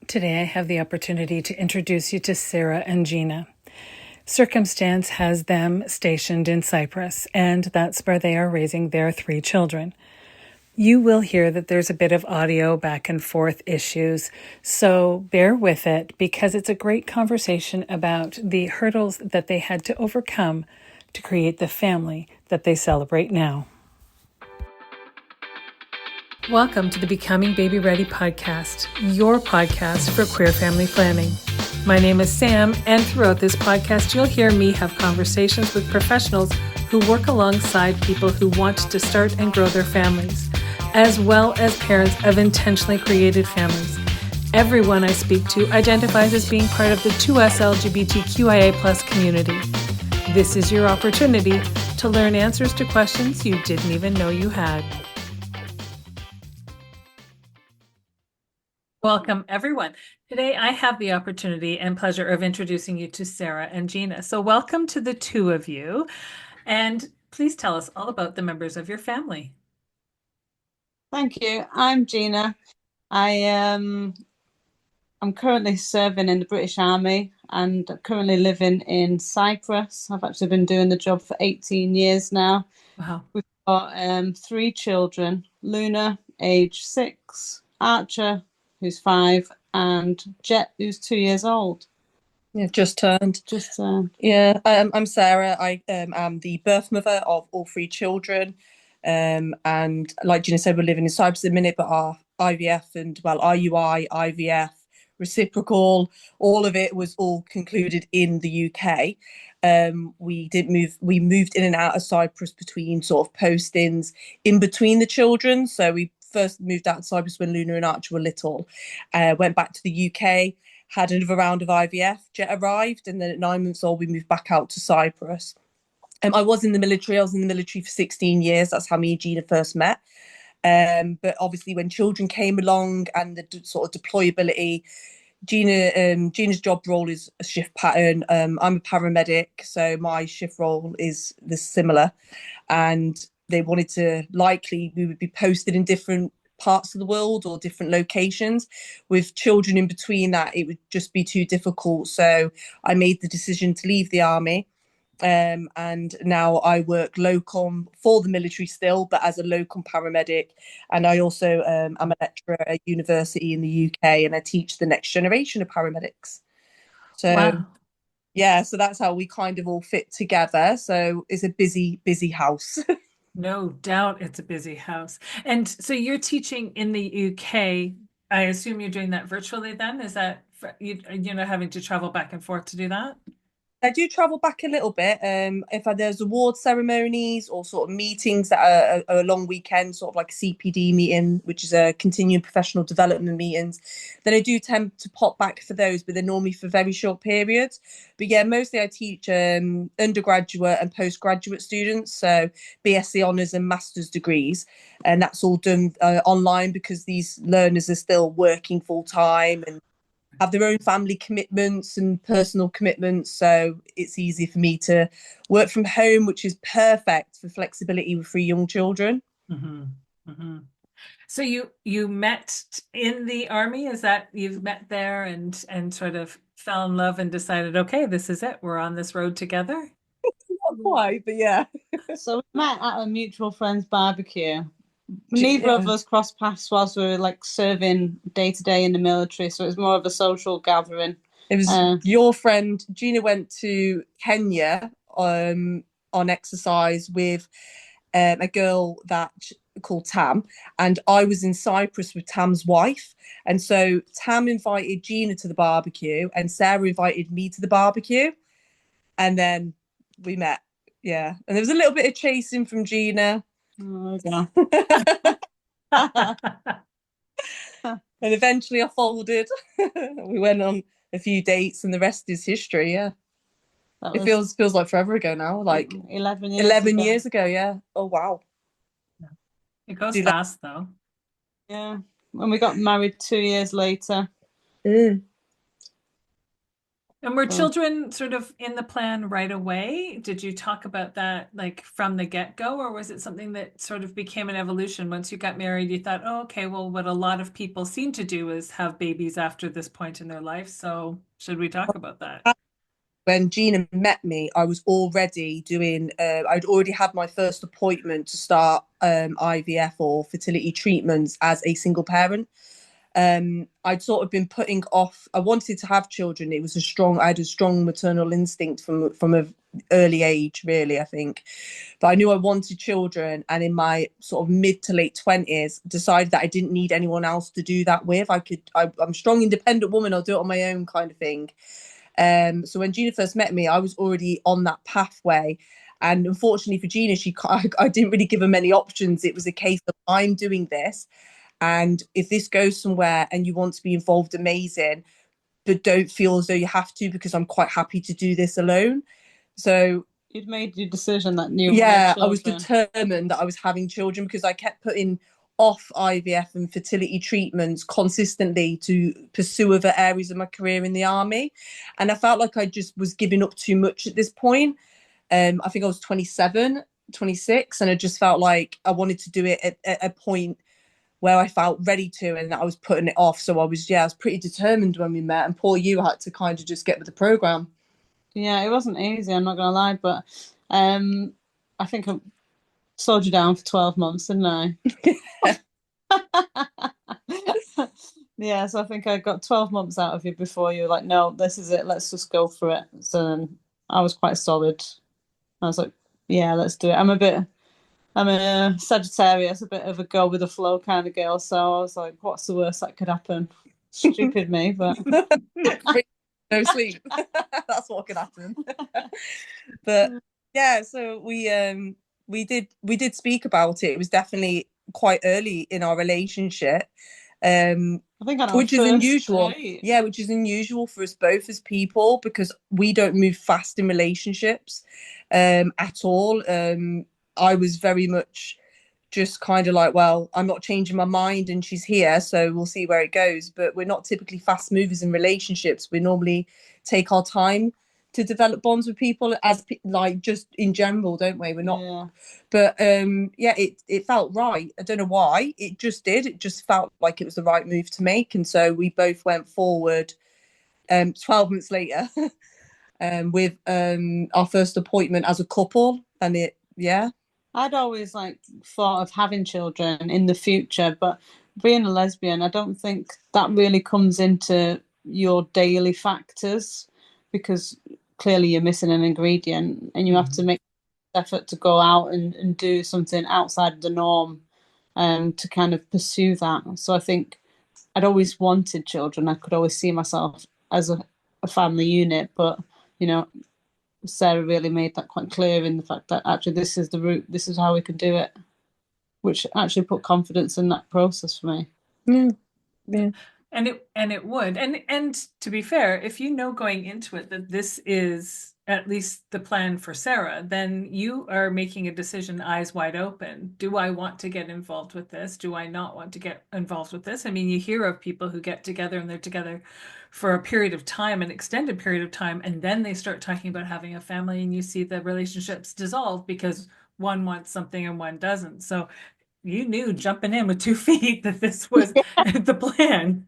Today I have the opportunity to introduce you to Sarah and Gina. Circumstance has them stationed in Cyprus, and that's where they are raising their 3 children. You will hear that there's a bit of audio back and forth issues, so bear with it because it's a great conversation about the hurdles that they had to overcome to create the family that they celebrate now. Welcome to the Becoming Baby Ready podcast, your podcast for queer family planning. My name is Sam, and throughout this podcast, you'll hear me have conversations with professionals who work alongside people who want to start and grow their families, as well as parents of intentionally created families. Everyone I speak to identifies as being part of the 2S LGBTQIA+ community. This is your opportunity to learn answers to questions you didn't even know you had. Welcome, everyone. Today, I have the opportunity and pleasure of introducing you to Sarah and Gina. So welcome to the two of you. And please tell us all about the members of your family. Thank you. I'm Gina. I'm currently serving in the British Army and currently living in Cyprus. I've actually been doing the job for 18 years now. Wow. We've got 3 children, Luna, age 6, Archer, who's 5, and Jet, who's 2 years old. Yeah, just turned. Yeah, I'm Sarah. I am the birth mother of all 3 children. And like Gina said, we're living in Cyprus at the minute, but our IVF and, IUI, IVF, reciprocal, all of it was all concluded in the UK. We moved in and out of Cyprus between sort of postings in between the children. So we first moved out of Cyprus when Luna and Archer were little, went back to the UK, had another round of IVF, Jet arrived, and then at 9 months old, we moved back out to Cyprus. I was in the military. I was in the military for 16 years. That's how me and Gina first met. But obviously, when children came along and the sort of deployability, Gina's job role is a shift pattern. I'm a paramedic, so my shift role is similar. And they wanted to, likely, we would be posted in different parts of the world or different locations. With children in between that, it would just be too difficult. So I made the decision to leave the army. And now I work locum for the military still, but as a locum paramedic. And I also am a lecturer at a university in the UK, and I teach the next generation of paramedics. So Wow. Yeah, so that's how we kind of all fit together. So it's a busy, busy house. No doubt it's a busy house. And so you're teaching in the UK. I assume you're doing that virtually then? Is that you're not having to travel back and forth to do that? I do travel back a little bit. If there's award ceremonies or sort of meetings that are a long weekend, sort of like a CPD meeting, which is a continuing professional development meetings, then I do tend to pop back for those, but they're normally for very short periods. But yeah, mostly I teach undergraduate and postgraduate students, so BSc honours and master's degrees, and that's all done online because these learners are still working full time and have their own family commitments and personal commitments. So it's easy for me to work from home, which is perfect for flexibility with 3 young children. Mm-hmm. Mm-hmm. So you met in the army? Is that you've met there and sort of fell in love and decided, okay, this is it. We're on this road together? Not quite, but yeah. so we met at a mutual friend's barbecue. Neither of us crossed paths whilst we were like serving day to day in the military, so it was more of a social gathering. It was your friend Gina went to Kenya on exercise with a girl that called Tam, and I was in Cyprus with Tam's wife, and so Tam invited Gina to the barbecue, and Sarah invited me to the barbecue, and then we met. Yeah, and there was a little bit of chasing from Gina. Oh, yeah. And eventually I folded. We went on a few dates and the rest is history. Yeah. It feels like forever ago now, like 11 years 11 years ago. Yeah. Oh wow. It goes fast though. Yeah. When we got married 2 years later. And were So, children sort of in the plan right away? Did you talk about that like from the get-go, or was it something that sort of became an evolution once you got married? You thought, oh, okay, well, what a lot of people seem to do is have babies after this point in their life. So should we talk about that? When Gina met me, I was already doing, I'd already had my first appointment to start IVF or fertility treatments as a single parent. I'd sort of been putting off, I wanted to have children. I had a strong maternal instinct from an early age, really, I think. But I knew I wanted children. And in my sort of mid to late 20s, decided that I didn't need anyone else to do that with. I'm a strong, independent woman. I'll do it on my own kind of thing. So when Gina first met me, I was already on that pathway. And unfortunately for Gina, I didn't really give her many options. It was a case of, I'm doing this. And if this goes somewhere and you want to be involved, amazing, but don't feel as though you have to, because I'm quite happy to do this alone. So you'd made your decision that you yeah, wanted I was children. determined that I was having children, because I kept putting off IVF and fertility treatments consistently to pursue other areas of my career in the army. And I felt like I just was giving up too much at this point. I think I was 27, 26, and I just felt like I wanted to do it at a point where I felt ready to, and I was putting it off. So I was pretty determined when we met, and poor you had to kind of just get with the program. Yeah, it wasn't easy, I'm not gonna lie, but I think I slowed you down for 12 months, didn't I? Yeah, so I think I got 12 months out of you before you were like, no, this is it, let's just go for it. So then I was quite solid. I was like, yeah, let's do it. I'm a Sagittarius, a bit of a go with the flow kind of girl. So I was like, what's the worst that could happen? Stupid me, but No sleep. That's what could happen. But yeah, so we did speak about it. It was definitely quite early in our relationship. I think on our Which is first unusual. date. Yeah, which is unusual for us both as people, because we don't move fast in relationships at all. I was very much just kind of like, well, I'm not changing my mind and she's here, so we'll see where it goes. But we're not typically fast movers in relationships. We normally take our time to develop bonds with people, as like just in general, don't we? We're not. Yeah. But yeah, it felt right. I don't know why. It just did. It just felt like it was the right move to make. And so we both went forward 12 months later with our first appointment as a couple. And I'd always like thought of having children in the future, but being a lesbian, I don't think that really comes into your daily factors, because clearly you're missing an ingredient and you have to make effort to go out and do something outside of the norm to kind of pursue that. So I think I'd always wanted children. I could always see myself as a family unit, but you know, Sarah really made that quite clear in the fact that actually this is the route, this is how we can do it, which actually put confidence in that process for me. yeah, yeah. And it would. And to be fair, if you know going into it that this is at least the plan for Sarah, then you are making a decision eyes wide open. Do I want to get involved with this? Do I not want to get involved with this? I mean, you hear of people who get together and they're together for a period of time, an extended period of time, and then they start talking about having a family, and you see the relationships dissolve because one wants something and one doesn't. So you knew jumping in with 2 feet that this was the plan.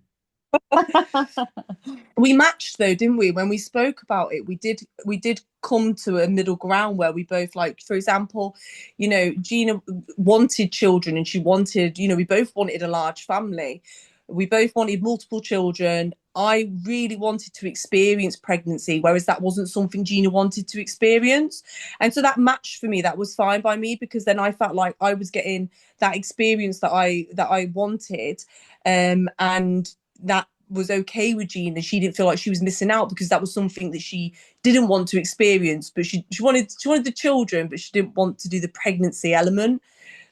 We matched though, didn't we? When we spoke about it, we did come to a middle ground where we both, like, for example, Gina wanted children, and she wanted, we both wanted a large family. We both wanted multiple children. I really wanted to experience pregnancy, whereas that wasn't something Gina wanted to experience. And so that matched for me. That was fine by me, because then I felt like I was getting that experience that I wanted. And that was okay with Gina. She didn't feel like she was missing out, because that was something that she didn't want to experience. But she wanted the children, but she didn't want to do the pregnancy element.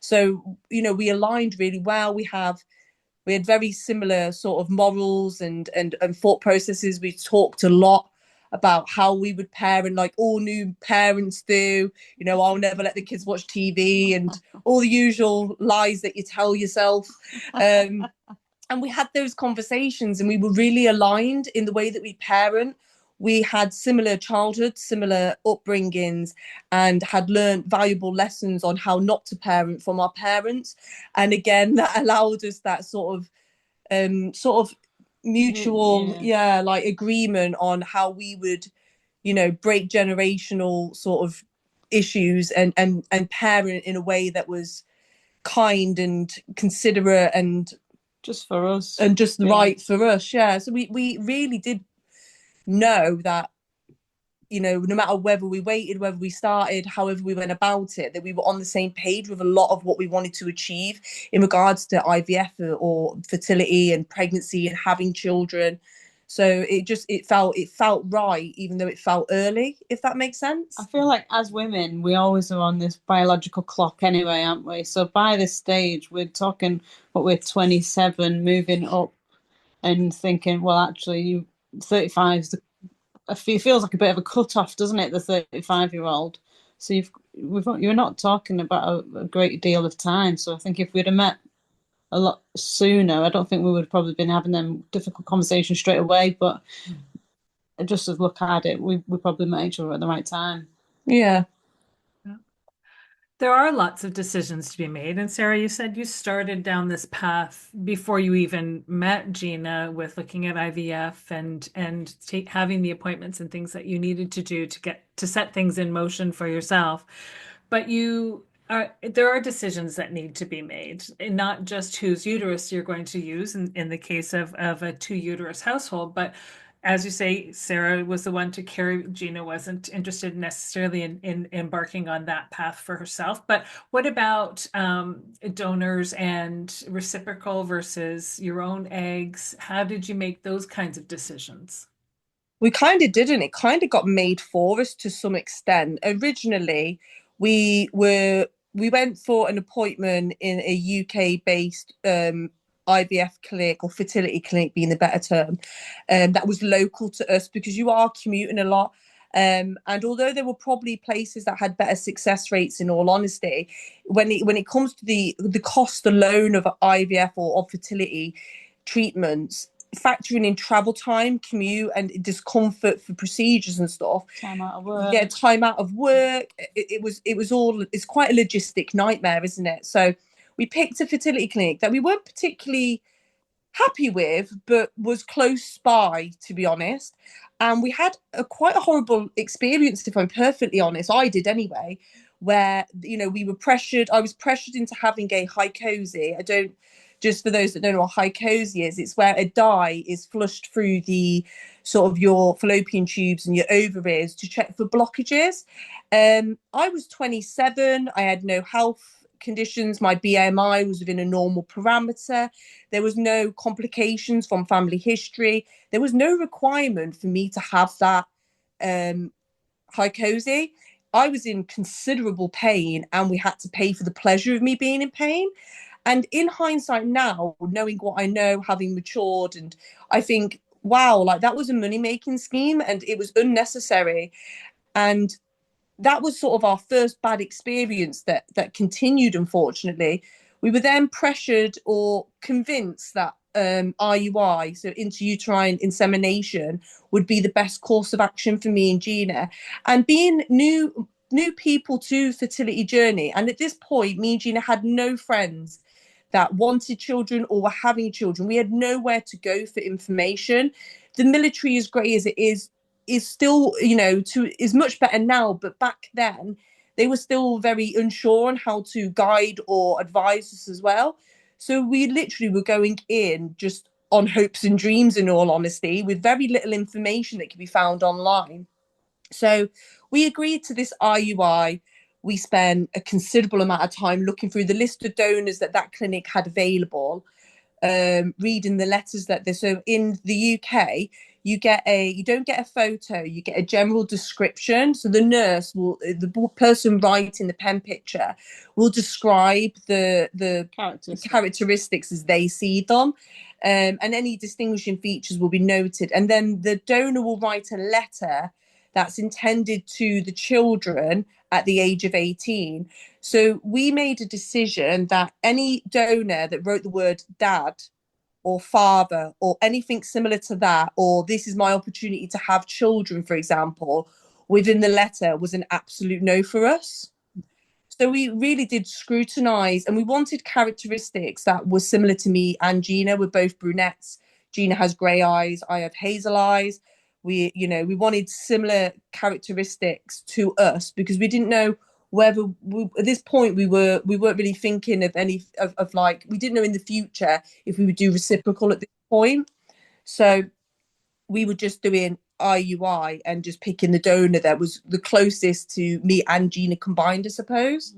So we aligned really well. We had very similar sort of morals and thought processes. We talked a lot about how we would parent, like all new parents do. I'll never let the kids watch TV, and all the usual lies that you tell yourself. And we had those conversations, and we were really aligned in the way that we parent. we had similar childhoods, similar upbringings, and had learned valuable lessons on how not to parent from our parents. And again, that allowed us that sort of mutual, like agreement on how we would, break generational sort of issues and parent in a way that was kind and considerate and just for us and just right for us. So we really did know that, no matter whether we waited, whether we started, however we went about it, that we were on the same page with a lot of what we wanted to achieve in regards to IVF or fertility and pregnancy and having children. So it felt right, even though it felt early, if that makes sense. I feel like as women, we always are on this biological clock anyway, aren't we? So by this stage, we're talking, we're 27, moving up and thinking, well, actually, 35 is it feels like a bit of a cut-off, doesn't it, the 35-year-old? So you're not talking about a great deal of time. So I think if we'd have met a lot sooner, I don't think we would have probably been having them difficult conversations straight away, but just as look at it, we probably met each other at the right time. Yeah. There are lots of decisions to be made. And Sarah, you said you started down this path before you even met Gina with looking at IVF and having the appointments and things that you needed to do to set things in motion for yourself. But there are decisions that need to be made, and not just whose uterus you're going to use in the case of a two uterus household, but as you say, Sarah was the one to carry. Gina wasn't interested necessarily in embarking on that path for herself. But what about donors and reciprocal versus your own eggs? How did you make those kinds of decisions? We kind of didn't. It kind of got made for us to some extent. Originally, we went for an appointment in a UK-based IVF clinic, or fertility clinic being the better term, that was local to us, because you are commuting a lot. And although there were probably places that had better success rates, in all honesty, when it comes to the cost alone of IVF or of fertility treatments, factoring in travel time, commute, and discomfort for procedures and stuff, time out of work, it's quite a logistic nightmare, isn't it? So we picked a fertility clinic that we weren't particularly happy with, but was close by, to be honest. And we had quite a horrible experience, if I'm perfectly honest. I did anyway, where we were pressured. I was pressured into having a hycosi. Just for those that don't know what hycosi is, it's where a dye is flushed through the sort of your fallopian tubes and your ovaries to check for blockages. I was 27. I had no health conditions. My BMI was within a normal parameter. There was no complications from family history. There was no requirement for me to have that hycosi. I was in considerable pain, and we had to pay for the pleasure of me being in pain. And in hindsight now, knowing what I know, having matured, and I think, wow, like that was a money-making scheme and it was unnecessary. And that was sort of our first bad experience that continued, unfortunately. We were then pressured or convinced that IUI, so intrauterine insemination, would be the best course of action for me and Gina. And being new people to fertility journey, and at this point, me and Gina had no friends that wanted children or were having children. We had nowhere to go for information. The military, as great as it is still, is much better now, but back then they were still very unsure on how to guide or advise us as well. So we literally were going in just on hopes and dreams, in all honesty, with very little information that could be found online. So we agreed to this IUI. We spent a considerable amount of time looking through the list of donors that clinic had available, reading the letters that so in the UK, you don't get a photo, you get a general description. So the person writing the pen picture will describe the characteristics as they see them. And any distinguishing features will be noted. And then the donor will write a letter that's intended to the children at the age of 18. So we made a decision that any donor that wrote the word dad or father or anything similar to that, or this is my opportunity to have children, for example, within the letter was an absolute no for us. So we really did scrutinize, and we wanted characteristics that were similar to me and Gina. We're both brunettes. Gina has grey eyes. I have hazel eyes. We wanted similar characteristics to us because we didn't know whether at this point we weren't really thinking of any of like, we didn't know in the future if we would do reciprocal at this point. So we were just doing IUI and just picking the donor that was the closest to me and Gina combined, I suppose.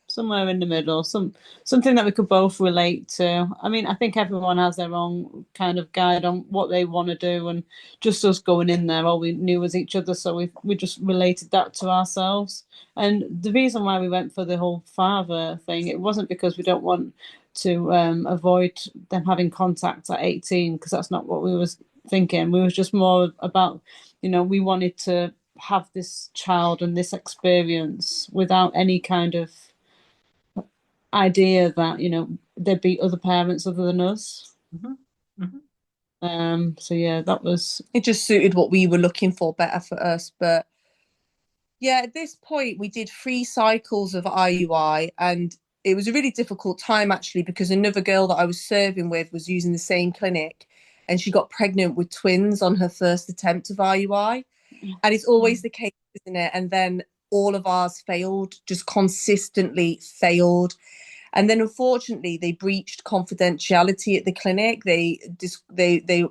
Somewhere in the middle, something that we could both relate to. I mean, I think everyone has their own kind of guide on what they want to do, and just us going in there, all we knew was each other, so we just related that to ourselves. And the reason why we went for the whole father thing, it wasn't because we don't want to avoid them having contact at 18, because that's not what we was thinking. We was just more about, we wanted to have this child and this experience without any kind of idea that there'd be other parents other than us. So yeah, that was, it just suited what we were looking for better for us. But yeah, at this point we did 3 cycles of IUI, and it was a really difficult time actually, because another girl that I was serving with was using the same clinic, and she got pregnant with twins on her first attempt of IUI. And it's always the case, isn't it? And then all of ours failed, just consistently failed. And then unfortunately they breached confidentiality at the clinic. They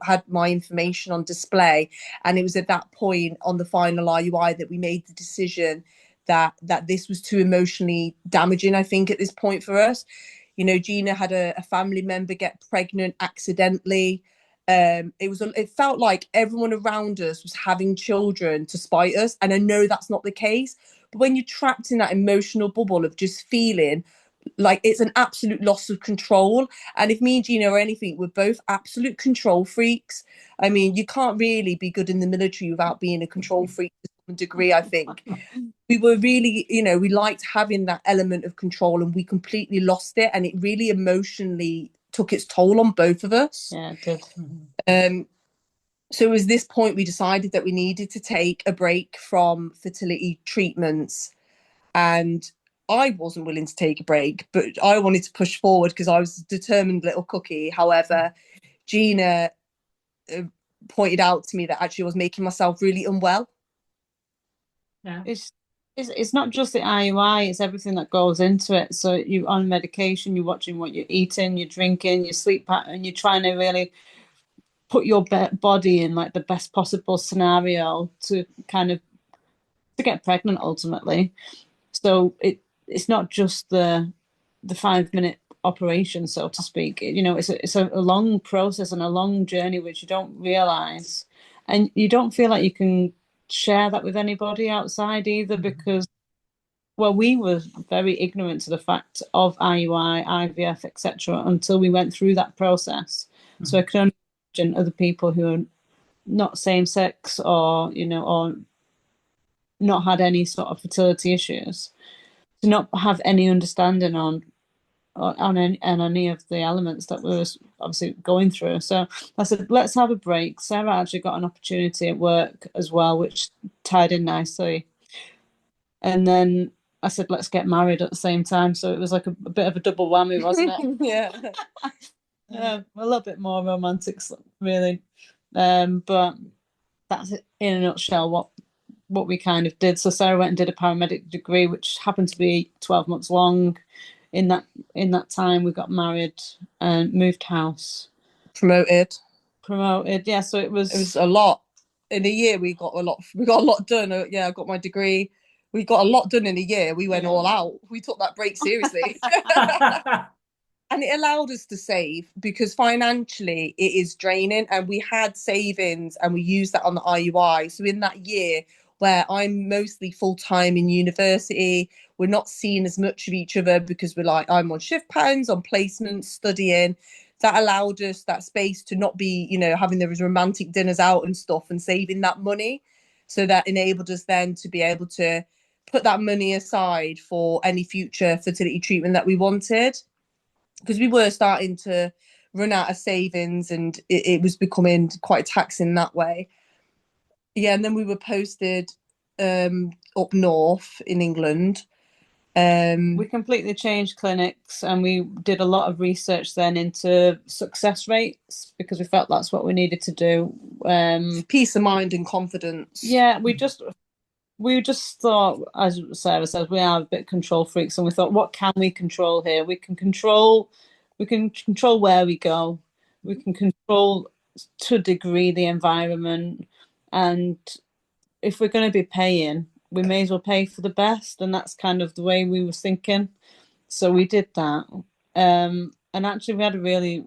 had my information on display, and it was at that point on the final IUI that we made the decision that this was too emotionally damaging, I think, at this point for us. Gina had a family member get pregnant accidentally. It felt like everyone around us was having children to spite us, and I know that's not the case, but when you're trapped in that emotional bubble of just feeling like it's an absolute loss of control. And if me and Gina are anything, we're both absolute control freaks. I mean, you can't really be good in the military without being a control freak to some degree, I think. We were really, we liked having that element of control, and we completely lost it, and it really emotionally took its toll on both of us. Yeah, it did. So it was this point we decided that we needed to take a break from fertility treatments, and I wasn't willing to take a break, but I wanted to push forward because I was a determined little cookie. However, Gina pointed out to me that actually I was making myself really unwell. Yeah. It's not just the IUI, it's everything that goes into it. So you're on medication, you're watching what you're eating, you're drinking, your sleep pattern, you're trying to really put your body in like the best possible scenario to kind of to get pregnant ultimately. So it's not just the 5-minute operation, so to speak. It's a long process and a long journey which you don't realize, and you don't feel like you can share that with anybody outside either, because we were very ignorant to the fact of IUI, IVF, etc. until we went through that process. So I can only imagine other people who are not same sex or or not had any sort of fertility issues, to not have any understanding on any of the elements that we were obviously going through. So I said, let's have a break. Sarah actually got an opportunity at work as well, which tied in nicely. And then I said, let's get married at the same time. So it was like a bit of a double whammy, wasn't it? Yeah. A little bit more romantic, really. But that's it in a nutshell what we kind of did. So Sarah went and did a paramedic degree, which happened to be 12 months long. In that time, we got married and moved house. Promoted. Yeah. So it was a lot. In a year, we got a lot done. Yeah, I got my degree. We got a lot done in a year. We went all out. We took that break seriously. And it allowed us to save, because financially it is draining, and we had savings and we used that on the IUI. So in that year where I'm mostly full-time in university, we're not seeing as much of each other because I'm on shift patterns, on placements, studying. That allowed us that space to not be, having those romantic dinners out and stuff, and saving that money. So that enabled us then to be able to put that money aside for any future fertility treatment that we wanted. Because we were starting to run out of savings, and it was becoming quite taxing that way. Yeah, and then we were posted up north in England. We completely changed clinics, and we did a lot of research then into success rates, because we felt that's what we needed to do. Peace of mind and confidence. Yeah, we just thought, as Sarah says, we are a bit control freaks, and we thought, what can we control here? We can control where we go. We can control to a degree the environment, and if we're going to be paying, we may as well pay for the best, and that's kind of the way we was thinking. So we did that, and actually we had a really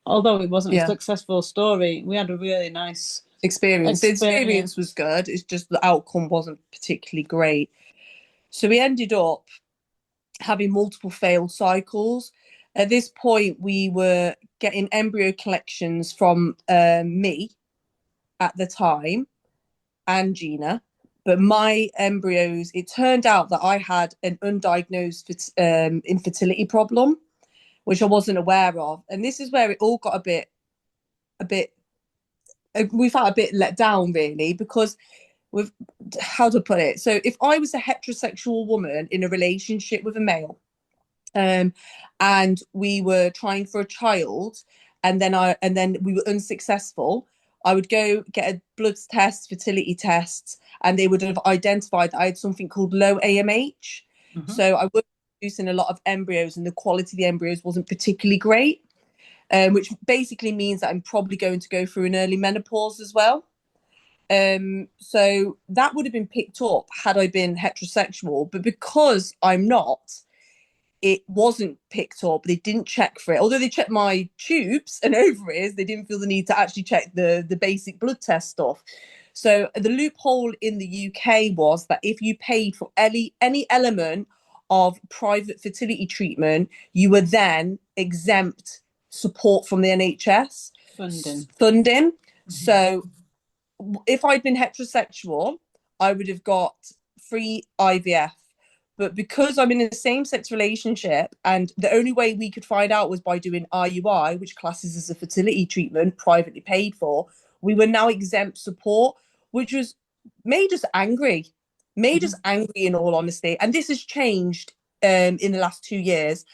although it wasn't a successful story, we had a really nice experience. The experience was good. It's just the outcome wasn't particularly great. So we ended up having multiple failed cycles. At this point, we were getting embryo collections from me at the time and Gina. But my embryos, it turned out that I had an undiagnosed infertility problem, which I wasn't aware of. And this is where it all got a bit, we felt a bit let down, really, because with, how to put it? So if I was a heterosexual woman in a relationship with a male, and we were trying for a child, and then we were unsuccessful, I would go get a blood test, fertility tests, and they would have identified that I had something called low AMH. Mm-hmm. So I was producing a lot of embryos, and the quality of the embryos wasn't particularly great, which basically means that I'm probably going to go through an early menopause as well. So that would have been picked up had I been heterosexual, but because I'm not, it wasn't picked up. They didn't check for it. Although they checked my tubes and ovaries, they didn't feel the need to actually check the basic blood test stuff. So the loophole in the UK was that if you paid for any element of private fertility treatment, you were then exempt support from the NHS funding. Mm-hmm. So if I'd been heterosexual, I would have got free IVF. But because I'm in a same-sex relationship, and the only way we could find out was by doing IUI, which classes as a fertility treatment privately paid for, we were now exempt support, which made us angry. In all honesty. And this has changed in the last 2 years.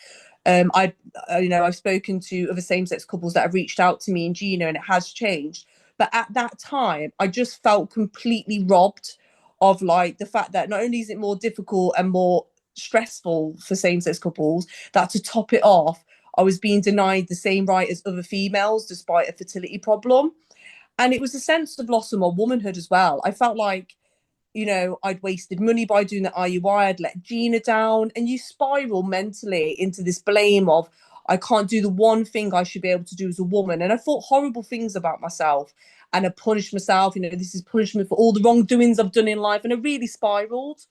I've spoken to other same-sex couples that have reached out to me and Gina, and it has changed. But at that time, I just felt completely robbed of like the fact that not only is it more difficult and more stressful for same-sex couples, that to top it off, I was being denied the same right as other females despite a fertility problem. And it was a sense of loss of my womanhood as well. I felt like, I'd wasted money by doing the IUI, I'd let Gina down, and you spiral mentally into this blame of, I can't do the one thing I should be able to do as a woman. And I thought horrible things about myself, and I punished myself. This is punishment for all the wrongdoings I've done in life. And I really spiraled.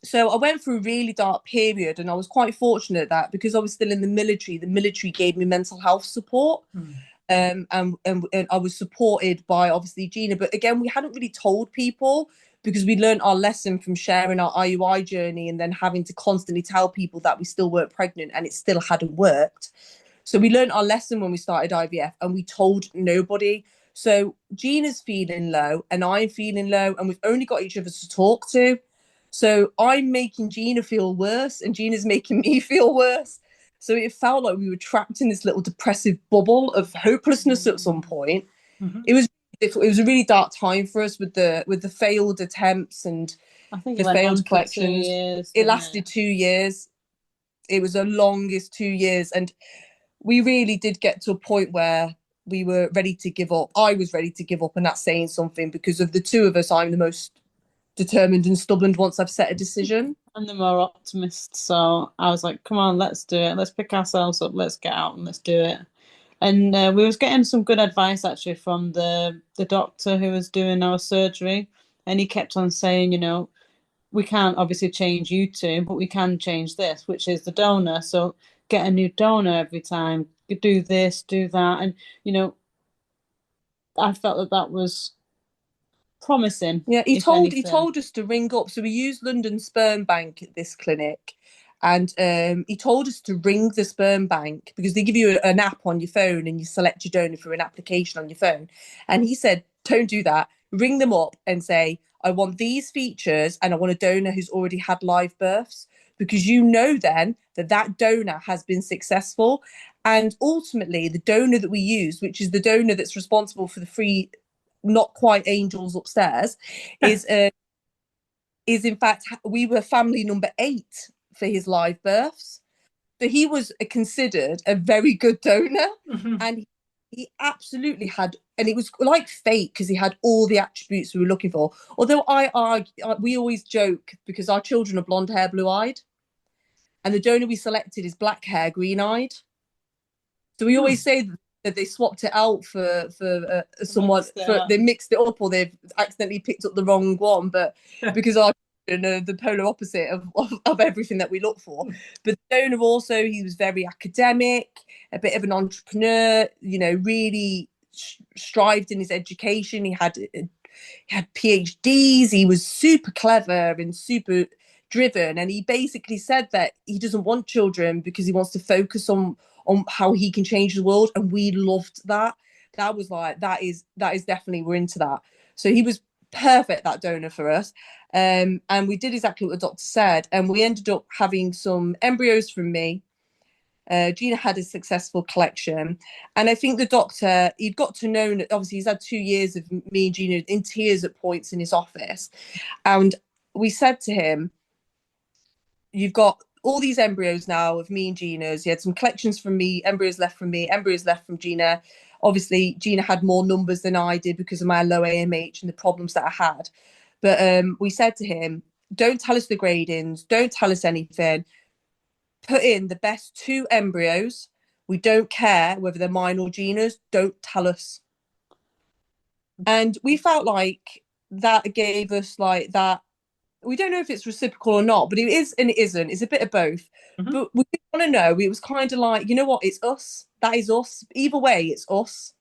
So I went through a really dark period, and I was quite fortunate that because I was still in the military gave me mental health support. And I was supported by obviously Gina. But again, we hadn't really told people because we learned our lesson from sharing our IUI journey and then having to constantly tell people that we still weren't pregnant and it still hadn't worked. So we learned our lesson when we started IVF, and we told nobody. So Gina's feeling low and I'm feeling low, and we've only got each other to talk to. So I'm making Gina feel worse and Gina's making me feel worse. So it felt like we were trapped in this little depressive bubble of hopelessness at some point. Mm-hmm. It was difficult. It was a really dark time for us with the failed attempts and I think the failed collections. It lasted 2 years. It was the longest 2 years. And we really did get to a point where we were ready to give up. I was ready to give up, and that's saying something because of the two of us, I'm the most determined and stubborn once I've set a decision. I'm the more optimist, so I was like, come on, let's do it. Let's pick ourselves up, let's get out and let's do it. And we was getting some good advice actually from the doctor who was doing our surgery, and he kept on saying, we can't obviously change you two, but we can change this, which is the donor. So get a new donor every time, do this, do that. And I felt that was promising. Yeah, he told us to ring up. So we used London Sperm Bank at this clinic, And he told us to ring the sperm bank, because they give you an app on your phone and you select your donor through an application on your phone. And he said, don't do that. Ring them up and say, I want these features and I want a donor who's already had live births, because you know then that that donor has been successful. And ultimately, the donor that we use, which is the donor that's responsible for the three not quite angels upstairs, is in fact, we were family number 8 for his live births. So he was considered a very good donor. Mm-hmm. And he absolutely had, and it was like fate, because he had all the attributes we were looking for. Although we always joke, because our children are blonde hair, blue eyed, and the donor we selected is black hair, green eyed. So we always say that they swapped it out for someone, they mixed it up, or they've accidentally picked up the wrong one. But because our children are the polar opposite of everything that we look for. But the donor also, he was very academic, a bit of an entrepreneur, really strived in his education. He had PhDs. He was super clever and super driven. And he basically said that he doesn't want children because he wants to focus on how he can change the world. And we loved that. That was like, that is definitely, we're into that. So he was perfect, that donor, for us. And we did exactly what the doctor said. And we ended up having some embryos from me. Gina had a successful collection. And I think the doctor, he'd got to know, obviously he's had 2 years of me and Gina in tears at points in his office. And we said to him, you've got all these embryos now of me and Gina's. He had some collections from me, embryos left from me, embryos left from Gina. Obviously, Gina had more numbers than I did because of my low AMH and the problems that I had. But we said to him, don't tell us the gradings, don't tell us anything. Put in the best 2 embryos. We don't care whether they're mine or Gina's. Don't tell us. And we felt like that gave us like that. We don't know if it's reciprocal or not, but it is and it isn't. It's a bit of both. Mm-hmm. But we want to know. It was kind of like, you know what? It's us. That is us. Either way, it's us.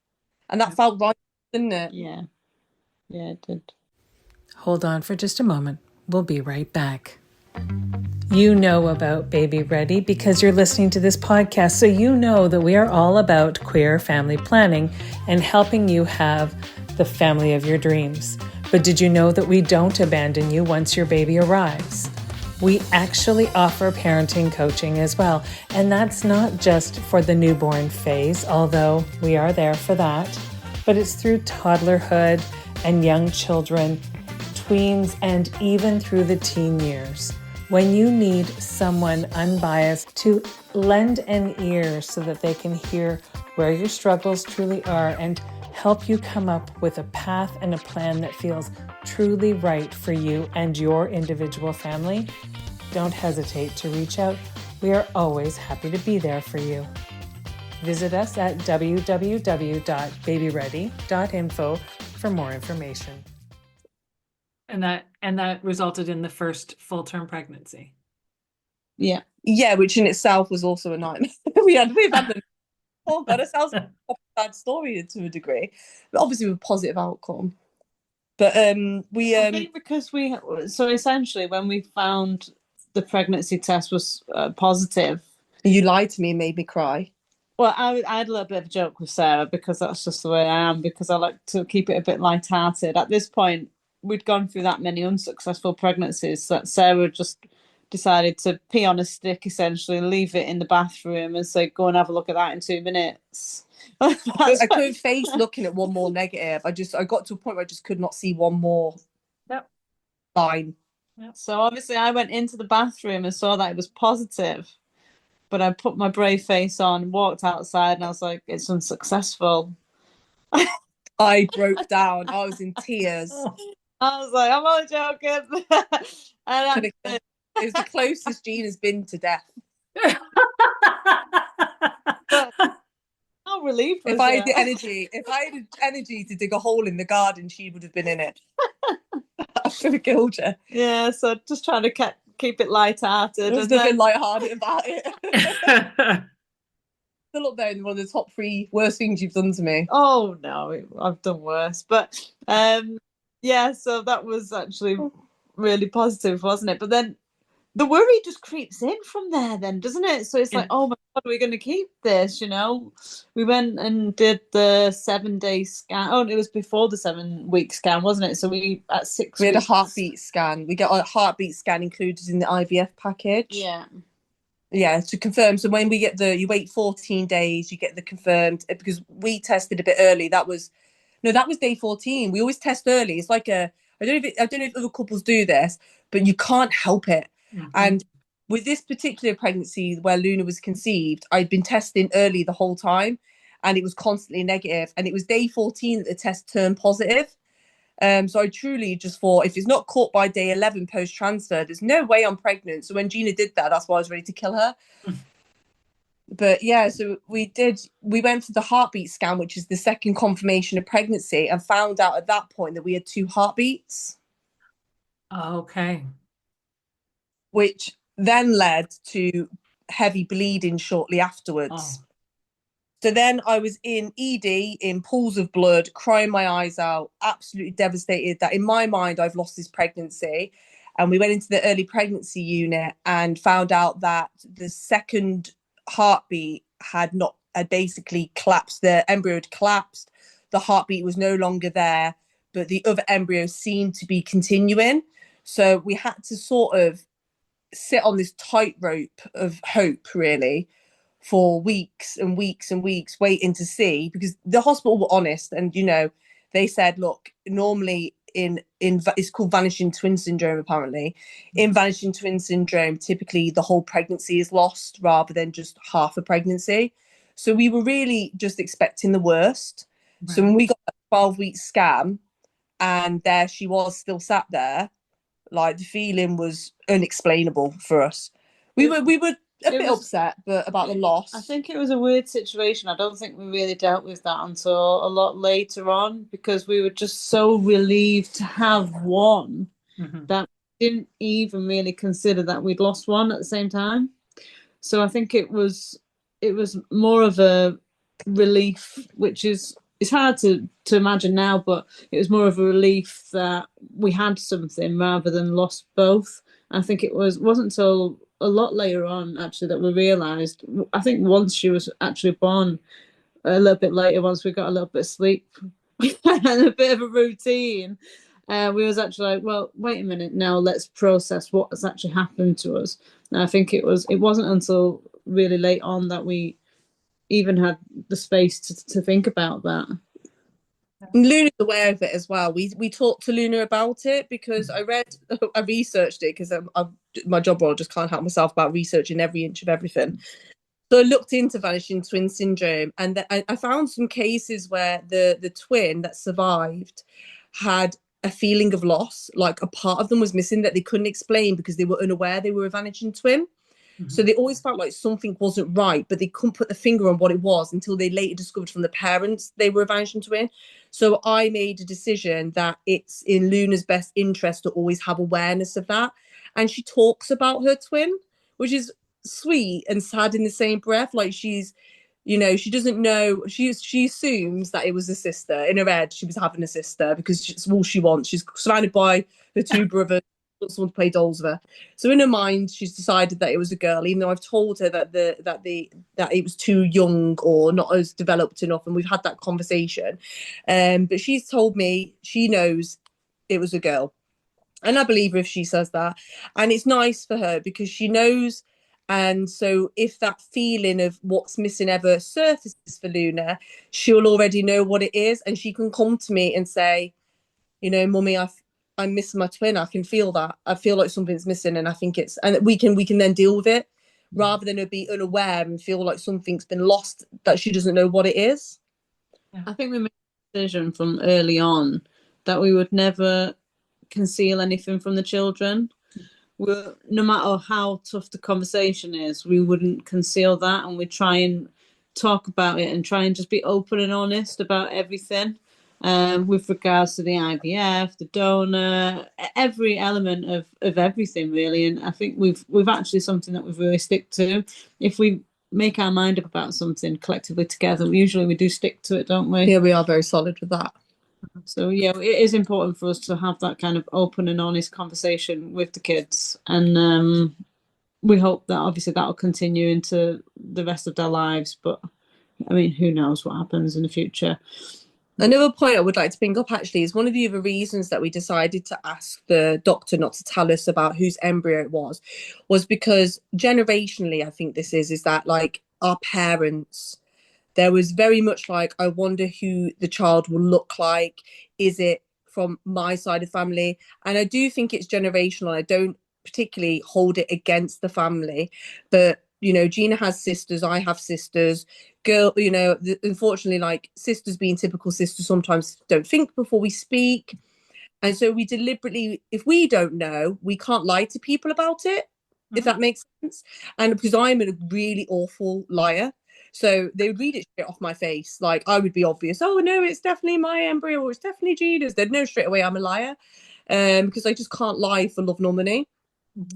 And that felt right, didn't it? Yeah. Yeah, it did. Hold on for just a moment. We'll be right back. You know about babyREADY because you're listening to this podcast, so you know that we are all about queer family planning and helping you have the family of your dreams. But did you know that we don't abandon you once your baby arrives? We actually offer parenting coaching as well, and that's not just for the newborn phase, although we are there for that, but it's through toddlerhood and young children, tweens, and even through the teen years. When you need someone unbiased to lend an ear so that they can hear where your struggles truly are and help you come up with a path and a plan that feels truly right for you and your individual family, don't hesitate to reach out. We are always happy to be there for you. Visit us at www.babyready.info for more information. And that resulted in the first full-term pregnancy. Yeah. Yeah, which in itself was also a nightmare. we've had the oh god, it sounds like a bad story to a degree, but obviously with a positive outcome. But I think because so essentially when we found the pregnancy test was positive, you lied to me and made me cry. Well, I had a little bit of a joke with Sarah because that's just the way I am, because I like to keep it a bit light-hearted. At this point, we'd gone through that many unsuccessful pregnancies that Sarah just decided to pee on a stick, essentially, leave it in the bathroom and say, go and have a look at that in 2 minutes. I couldn't face looking at one more negative. I got to a point where I just could not see one more line. Yep. So obviously I went into the bathroom and saw that it was positive, but I put my brave face on, walked outside, and I was like, it's unsuccessful. I broke down. I was in tears. I was like, I'm only joking. And it was the closest Gina's been to death. But how relieved was if I had energy to dig a hole in the garden, she would have been in it. I could have killed her. Yeah, so just trying to keep it light-hearted. There's nothing light-hearted about it. Still up there in one of the top 3 worst things you've done to me. Oh no, I've done worse. But yeah, so that was actually really positive, wasn't it? But then the worry just creeps in from there then, doesn't it? So it's like, oh my God, we're going to keep this, We went and did the 7-day scan. Oh, it was before the 7-week scan, wasn't it? So we, at 6 We had weeks. a heartbeat scan. We got a heartbeat scan included in the IVF package. Yeah. Yeah, to confirm. So when we get you wait 14 days, you get the confirmed, because we tested a bit early. That was day 14. We always test early. It's like I don't know if other couples do this, but you can't help it. Mm-hmm. And with this particular pregnancy where Luna was conceived, I'd been testing early the whole time and it was constantly negative. And it was day 14 that the test turned positive. So I truly just thought, if it's not caught by day 11 post-transfer, there's no way I'm pregnant. So when Gina did that, that's why I was ready to kill her. But yeah, so we went for the heartbeat scan, which is the second confirmation of pregnancy, and found out at that point that we had 2 heartbeats. Okay. Which then led to heavy bleeding shortly afterwards. Oh. So then I was in ED, in pools of blood, crying my eyes out, absolutely devastated that in my mind I've lost this pregnancy. And we went into the early pregnancy unit and found out that the second heartbeat had basically collapsed. The embryo had collapsed. The heartbeat was no longer there, but the other embryo seemed to be continuing. So we had to sort of sit on this tightrope of hope, really, for weeks and weeks and weeks, waiting to see, because the hospital were honest and they said, look, normally in it's called vanishing twin syndrome, apparently. In vanishing twin syndrome, typically the whole pregnancy is lost rather than just half a pregnancy. So we were really just expecting the worst. Right. So when we got a 12-week scan and there she was still sat there, like, the feeling was unexplainable for us. We were a bit upset about the loss. I think it was a weird situation. I don't think we really dealt with that until a lot later on, because we were just so relieved to have one that we didn't even really consider that we'd lost one at the same time. So I think it was more of a relief, which is, it's hard to imagine now, but it was more of a relief that we had something rather than lost both. I think it wasn't until a lot later on, actually, that we realised. I think once she was actually born, a little bit later, once we got a little bit of sleep and a bit of a routine, we was actually like, well, wait a minute, now let's process what has actually happened to us. And I think it wasn't until really late on that we even had the space to think about that. Luna's aware of it as well. We talked to Luna about it because I researched it, because my job role, just can't help myself about researching every inch of everything. So I looked into vanishing twin syndrome, and I found some cases where the twin that survived had a feeling of loss, like a part of them was missing that they couldn't explain because they were unaware they were a vanishing twin. So they always felt like something wasn't right, but they couldn't put the finger on what it was until they later discovered from the parents they were a vanishing twin. So I made a decision that it's in Luna's best interest to always have awareness of that. And she talks about her twin, which is sweet and sad in the same breath. Like, she's, she doesn't know. She assumes that it was a sister. In her head, she was having a sister because it's all she wants. She's surrounded by her 2 brothers. Someone to play dolls with her. So in her mind, she's decided that it was a girl, even though I've told her that it was too young or not as developed enough, and we've had that conversation. But she's told me she knows it was a girl, and I believe her if she says that. And it's nice for her because she knows. And so if that feeling of what's missing ever surfaces for Luna, she'll already know what it is, and she can come to me and say, Mummy, I'm missing my twin. I can feel that. I feel like something's missing, and I think and we can then deal with it, rather than her be unaware and feel like something's been lost that she doesn't know what it is. I think we made a decision from early on that we would never conceal anything from the children. No matter how tough the conversation is, we wouldn't conceal that, and we'd try and talk about it and try and just be open and honest about everything. With regards to the IVF, the donor, every element of everything, really. And I think we've actually something that we've really stick to. If we make our mind up about something collectively together, usually we do stick to it, don't we? Yeah, we are very solid with that. So yeah, it is important for us to have that kind of open and honest conversation with the kids, and we hope that obviously that'll continue into the rest of their lives. But I mean, who knows what happens in the future. Another point I would like to bring up actually is one of the other reasons that we decided to ask the doctor not to tell us about whose embryo it was because generationally, I think this is that like our parents, there was very much like, I wonder who the child will look like. Is it from my side of family? And I do think it's generational. I don't particularly hold it against the family, but you know, Gina has sisters, I have sisters. Girl, you know, unfortunately, like sisters being typical sisters sometimes don't think before we speak. And so we deliberately, if we don't know, we can't lie to people about it, if that makes sense. And because I'm a really awful liar. So they would read it straight off my face. Like I would be obvious, oh no, it's definitely my embryo or it's definitely Gina's. They'd know straight away I'm a liar. Because I just can't lie for love nor money.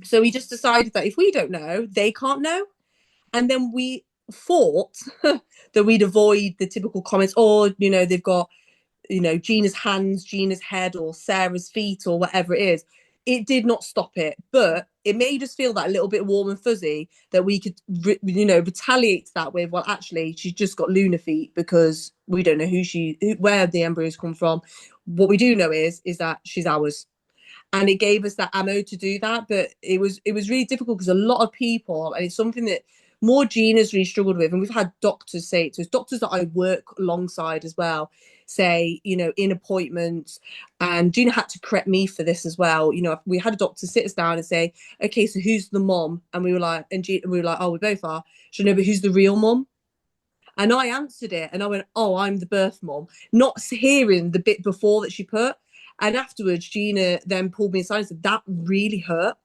So we just decided that if we don't know, they can't know. And then we thought that we'd avoid the typical comments, or, you know, they've got, you know, Gina's hands, Gina's head, or Sarah's feet, or whatever it is. It did not stop it, but it made us feel that a little bit warm and fuzzy that we could, you know, retaliate that with, well, actually, she's just got lunar feet because we don't know where the embryos come from. What we do know is that she's ours, and it gave us that ammo to do that. But it was really difficult because a lot of people, and it's something that more Gina's really struggled with, and we've had doctors say it to us, doctors that I work alongside as well, say, you know, in appointments, and Gina had to correct me for this as well. You know, we had a doctor sit us down and say, okay, so who's the mom? And we were like, oh, we both are. She know, but who's the real mom? And I answered it and I went, oh, I'm the birth mom, not hearing the bit before that she put. And afterwards, Gina then pulled me aside and said, that really hurt.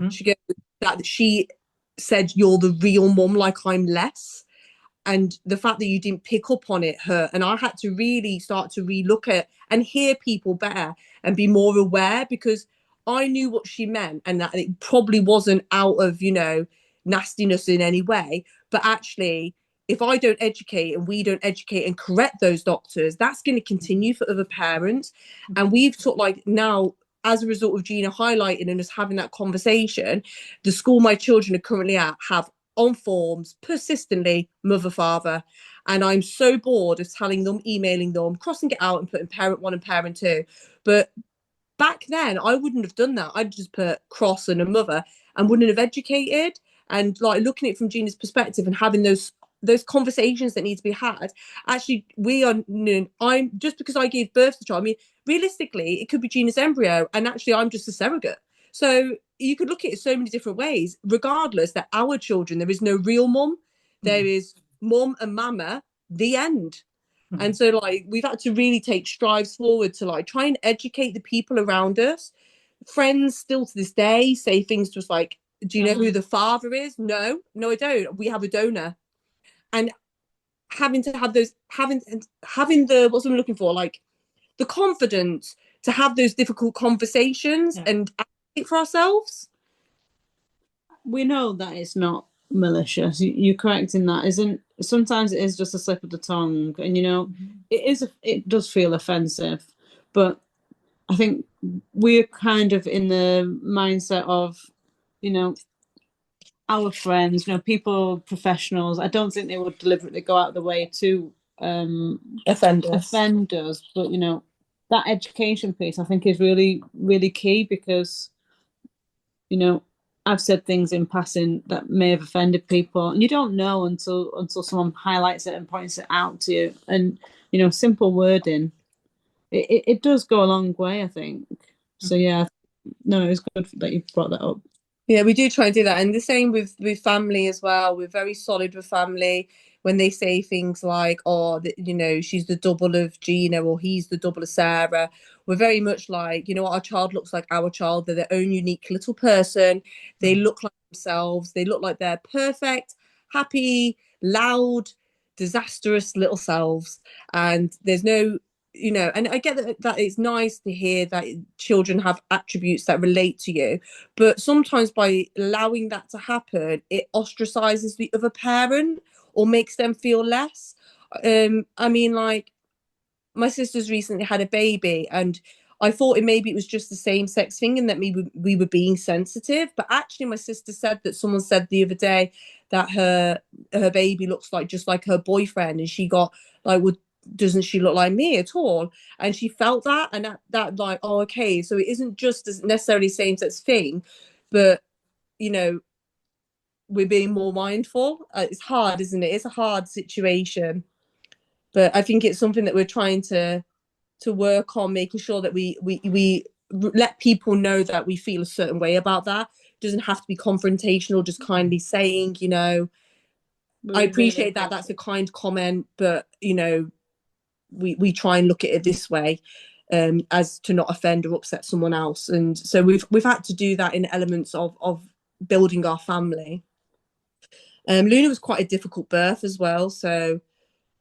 She goes, that she said, you're the real mom, like I'm less. And the fact that you didn't pick up on it hurt. And I had to really start to relook at and hear people better and be more aware, because I knew what she meant and that it probably wasn't out of, you know, nastiness in any way. But actually, if I don't educate and we don't educate and correct those doctors, that's going to continue for other parents. And we've sort of like now, as a result of Gina highlighting and us having that conversation, the school my children are currently at have on forms persistently mother father, and I'm so bored of telling them, emailing them, crossing it out and putting parent one and parent two. But back then I wouldn't have done that. I'd just put cross and a mother and wouldn't have educated. And like looking at it from Gina's perspective and having those conversations that need to be had, actually we are, you know, I'm just, because I gave birth to the child, I mean realistically it could be Gina's embryo and actually I'm just a surrogate. So you could look at it so many different ways, regardless that our children, there is no real mum. There is mum and mama, the end. And so like we've had to really take strides forward to like try and educate the people around us. Friends still to this day say things just like, do you know who the father is? No, I don't. We have a donor. And having to have those, having the, what's I'm looking for, like the confidence to have those difficult conversations and advocate for ourselves. We know that it's not malicious. You're correct in that. Isn't sometimes it is just a slip of the tongue, and you know it does feel offensive, but I think we're kind of in the mindset of, you know, our friends, you know, people, professionals. I don't think they would deliberately go out of the way to offend us, but you know, that education piece I think is really, really key, because you know, I've said things in passing that may have offended people, and you don't know until someone highlights it and points it out to you. And you know, simple wording, it does go a long way, I think. So yeah, no, it's good that you brought that up. Yeah, we do try and do that. And the same with family as well. We're very solid with family when they say things like, oh, you know, she's the double of Gina or he's the double of Sarah. We're very much like, you know what, our child looks like our child. They're their own unique little person. They look like themselves. They look like they're perfect, happy, loud, disastrous little selves. And there's no, you know, and I get that it's nice to hear that children have attributes that relate to you, but sometimes by allowing that to happen, it ostracizes the other parent or makes them feel less. I mean, like, my sister's recently had a baby, and I thought maybe it was just the same sex thing and that we were being sensitive. But actually, my sister said that someone said the other day that her baby looks like just like her boyfriend, and she got like, well, doesn't she look like me at all? And she felt that, and that like, oh, okay, so it isn't just as necessarily same sex thing, but you know, we're being more mindful. It's hard, isn't it? It's a hard situation, but I think it's something that we're trying to work on, making sure that we let people know that we feel a certain way about that. It doesn't have to be confrontational, just kindly saying, you know, I appreciate that that's a kind comment, but you know, we try and look at it this way, as to not offend or upset someone else. And so we've had to do that in elements of building our family. Luna was quite a difficult birth as well, so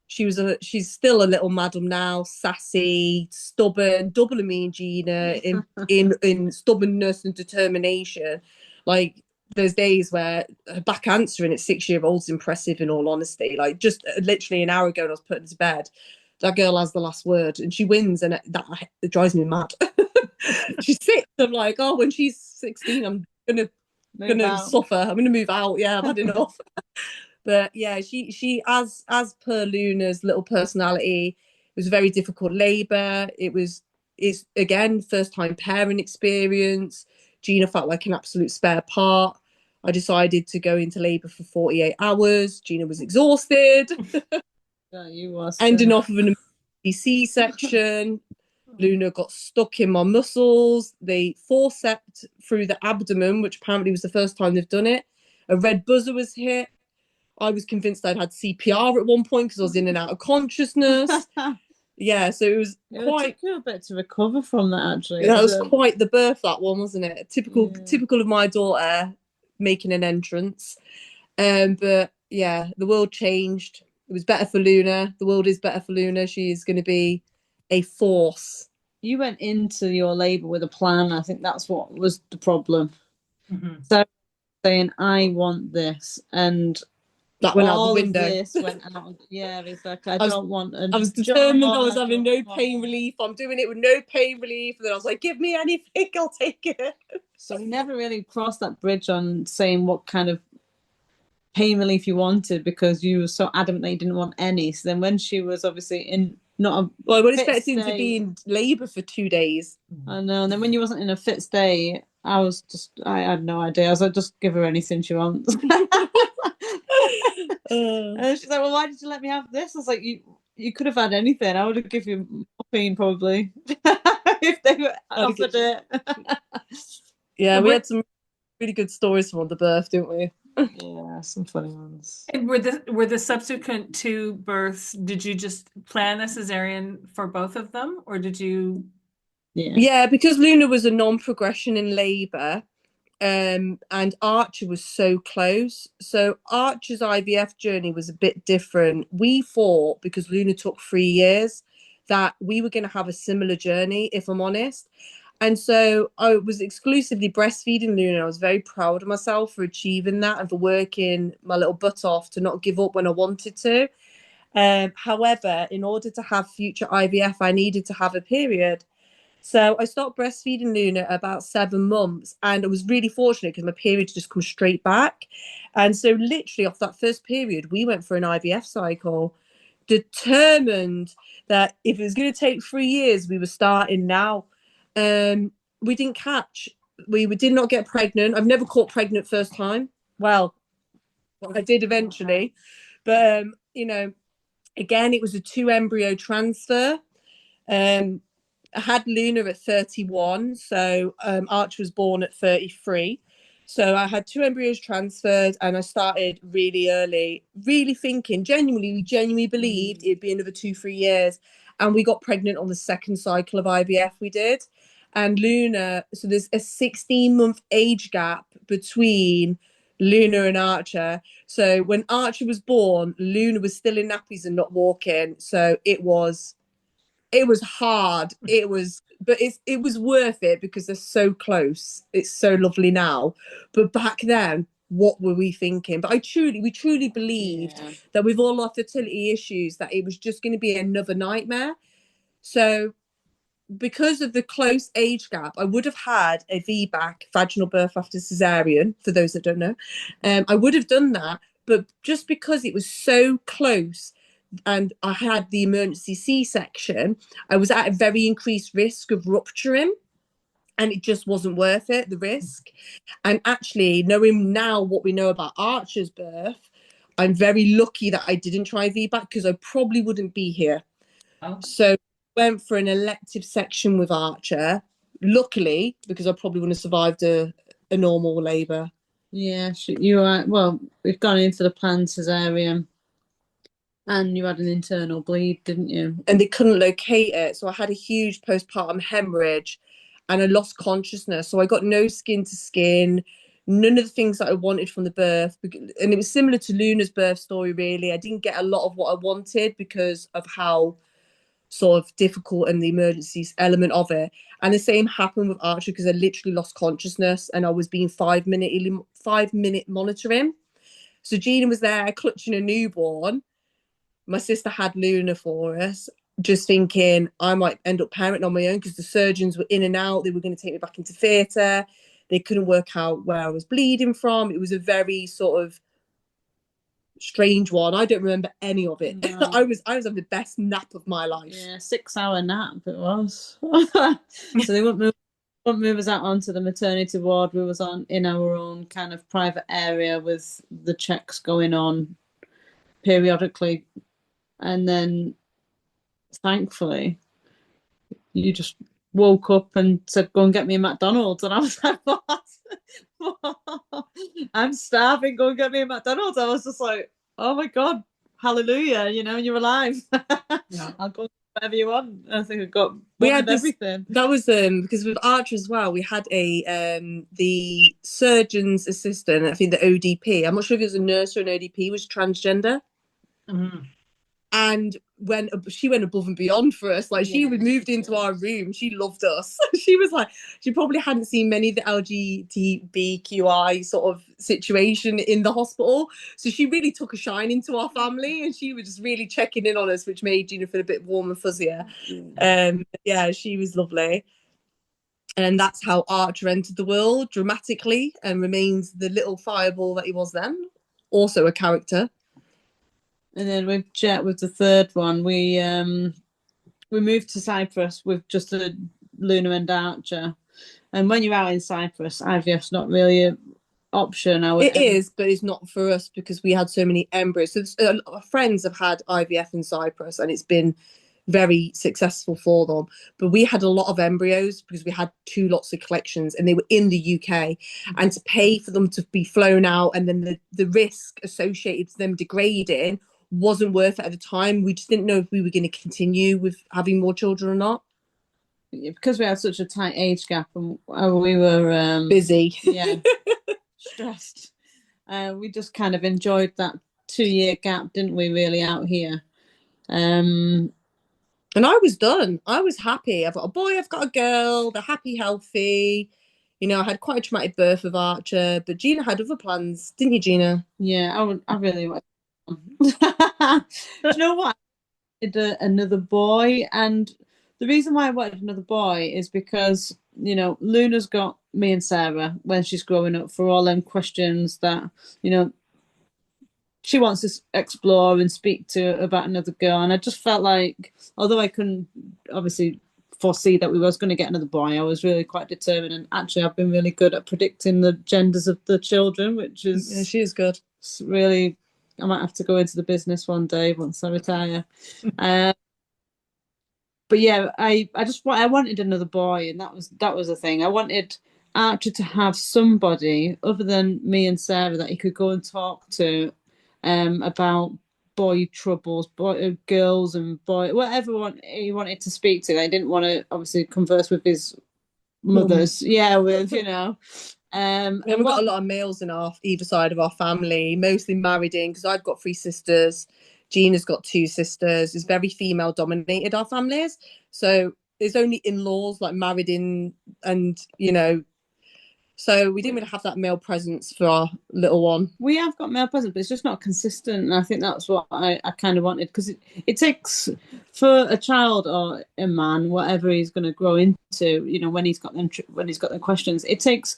she's still a little madam now, sassy, stubborn, double of me and Gina in stubbornness and determination. Like there's days where her back answering at 6-year-olds impressive, in all honesty. Like just literally an hour ago when I was putting to bed, that girl has the last word and she wins, and that it drives me mad. She sits, I'm like, oh, when she's 16 I'm gonna suffer, I'm gonna move out, yeah, I've had enough. But yeah, she as per Luna's little personality, it was a very difficult labour. It's again first time parent experience. Gina felt like an absolute spare part. I decided to go into labour for 48 hours. Gina was exhausted. Yeah, you was. Ending off of an C-section. Luna got stuck in my muscles. They forceps through the abdomen, which apparently was the first time they've done it. A red buzzer was hit. I was convinced I'd had CPR at one point because I was in and out of consciousness. Yeah, so it was quite. It took you a bit to recover from that, actually. That was quite the birth, that one, wasn't it? Typical of my daughter making an entrance. But yeah, the world changed. It was better for Luna. The world is better for Luna. She is going to be a force. You went into your labour with a plan. I think that's what was the problem. Mm-hmm. So saying, I want this, and that went out the window. This went out. Yeah, exactly. I was determined I was having no pain relief. I'm doing it with no pain relief. And then I was like, give me anything, I'll take it. So we never really crossed that bridge on saying what kind of pain relief you wanted, because you were so adamant that you didn't want any. So then when she was obviously in not a well, I was expecting to be in labour for 2 days. I know. And then when you wasn't in a fit state, I had no idea. I was like, just give her anything she wants. And she's like, well, why did you let me have this? I was like, you could have had anything. I would have given you morphine probably if they were offered it. Yeah, we had some really good stories from the birth, didn't we? Yeah, some funny ones. And were the subsequent 2 births, did you just plan a cesarean for both of them, or did you? Yeah, because Luna was a non-progression in labour, and Archer was so close. So Archer's IVF journey was a bit different. We thought, because Luna took 3 years, that we were going to have a similar journey, if I'm honest. And so I was exclusively breastfeeding Luna. I was very proud of myself for achieving that and for working my little butt off to not give up when I wanted to. However, in order to have future IVF, I needed to have a period. So I stopped breastfeeding Luna at about 7 months, and I was really fortunate because my period just come straight back. And so literally off that first period, we went for an IVF cycle, determined that if it was going to take 3 years, we were starting now. We didn't catch. We did not get pregnant. I've never caught pregnant first time. Well, I did eventually. But, you know, again, it was a 2 embryo transfer. I had Luna at 31, so Archer was born at 33. So I had 2 embryos transferred, and I started really early, really thinking, genuinely believed it'd be another 2-3 years. And we got pregnant on the 2nd cycle of IVF we did. And Luna, so there's a 16-month age gap between Luna and Archer. So when Archer was born, Luna was still in nappies and not walking. So it was hard. It was worth it because they're so close. It's so lovely now. But back then, what were we thinking? But we truly believed that with all our fertility issues, that it was just going to be another nightmare. So because of the close age gap, I would have had a VBAC, vaginal birth after cesarean, for those that don't know. I would have done that, but just because it was so close and I had the emergency C-section, I was at a very increased risk of rupturing, and it just wasn't worth it, the risk. And actually, knowing now what we know about Archer's birth, I'm very lucky that I didn't try VBAC, because I probably wouldn't be here. Oh. So went for an elective section with Archer, luckily, because I probably wouldn't have survived a normal labour. Yeah, you are. Well, we've gone into the planned cesarean, and you had an internal bleed, didn't you? And they couldn't locate it, so I had a huge postpartum hemorrhage, and I lost consciousness. So I got no skin to skin, none of the things that I wanted from the birth, and it was similar to Luna's birth story. Really, I didn't get a lot of what I wanted because of how sort of difficult and the emergency element of it. And the same happened with Archer, because I literally lost consciousness and I was being 5-minute monitoring. So Gina was there clutching a newborn. My sister had Luna for us, just thinking I might end up parenting on my own, because the surgeons were in and out. They were going to take me back into theatre. They couldn't work out where I was bleeding from. It was a very sort of strange one. I don't remember any of it. No. I was having the best nap of my life. Yeah, 6-hour nap it was. So they wouldn't move us out onto the maternity ward. We was in our own kind of private area with the checks going on periodically, and then thankfully you just woke up and said, "Go and get me a McDonald's," and I was like, "What? I'm starving. Go and get me a McDonald's." I was just like, "Oh my God, hallelujah, you're alive." Yeah. I'll go whatever you want. I think we had everything. That was because with Archer as well, we had the surgeon's assistant, I think the ODP, I'm not sure if it was a nurse or an ODP, was transgender. Mm. And when she went above and beyond for us, like she moved into our room, she loved us. She was like, she probably hadn't seen many of the LGBTQI sort of situation in the hospital, so she really took a shine into our family, and she was just really checking in on us, which made Gina feel a bit warm and fuzzier. Yeah, she was lovely. And that's how Archer entered the world dramatically and remains the little fireball that he was then. Also a character. And then with Jet, with the third one, we moved to Cyprus with just a Luna and Archer. And when you're out in Cyprus, IVF's not really an option. It is, but it's not for us because we had so many embryos. So our friends have had IVF in Cyprus, and it's been very successful for them. But we had a lot of embryos because we had 2 lots of collections, and they were in the UK. And to pay for them to be flown out, and then the risk associated with them degrading wasn't worth it at the time. We just didn't know if we were going to continue with having more children or not. Because we had such a tight age gap, and we were busy. Yeah. Stressed. We just kind of enjoyed that 2-year gap, didn't we, really, out here? And I was done. I was happy. I've got a boy, I've got a girl, they're happy, healthy. I had quite a traumatic birth with Archer, but Gina had other plans, didn't you, Gina? Yeah, I really wanted. Do you know what? I wanted another boy, and the reason why I wanted another boy is because, Luna's got me and Sarah when she's growing up for all them questions that, she wants to explore and speak to about another girl. And I just felt like, although I couldn't obviously foresee that we was going to get another boy, I was really quite determined. And actually, I've been really good at predicting the genders of the children, which is... Yeah, she is good. Really, I might have to go into the business one day once I retire. But yeah, I wanted another boy, and that was the thing. I wanted Archer to have somebody other than me and Sarah that he could go and talk to about boy troubles, girls and boy, whatever he wanted to speak to. I didn't want to obviously converse with his mothers. Yeah, with we've got a lot of males in either side of our family, mostly married in, because I've got 3 sisters. Gina's got 2 sisters. It's very female dominated, our families. So there's only in-laws like married in, and So we didn't really have that male presence for our little one. We have got male presence, but it's just not consistent. And I think that's what I kind of wanted, because it takes, for a child or a man, whatever he's going to grow into, you know, when he's got them questions, it takes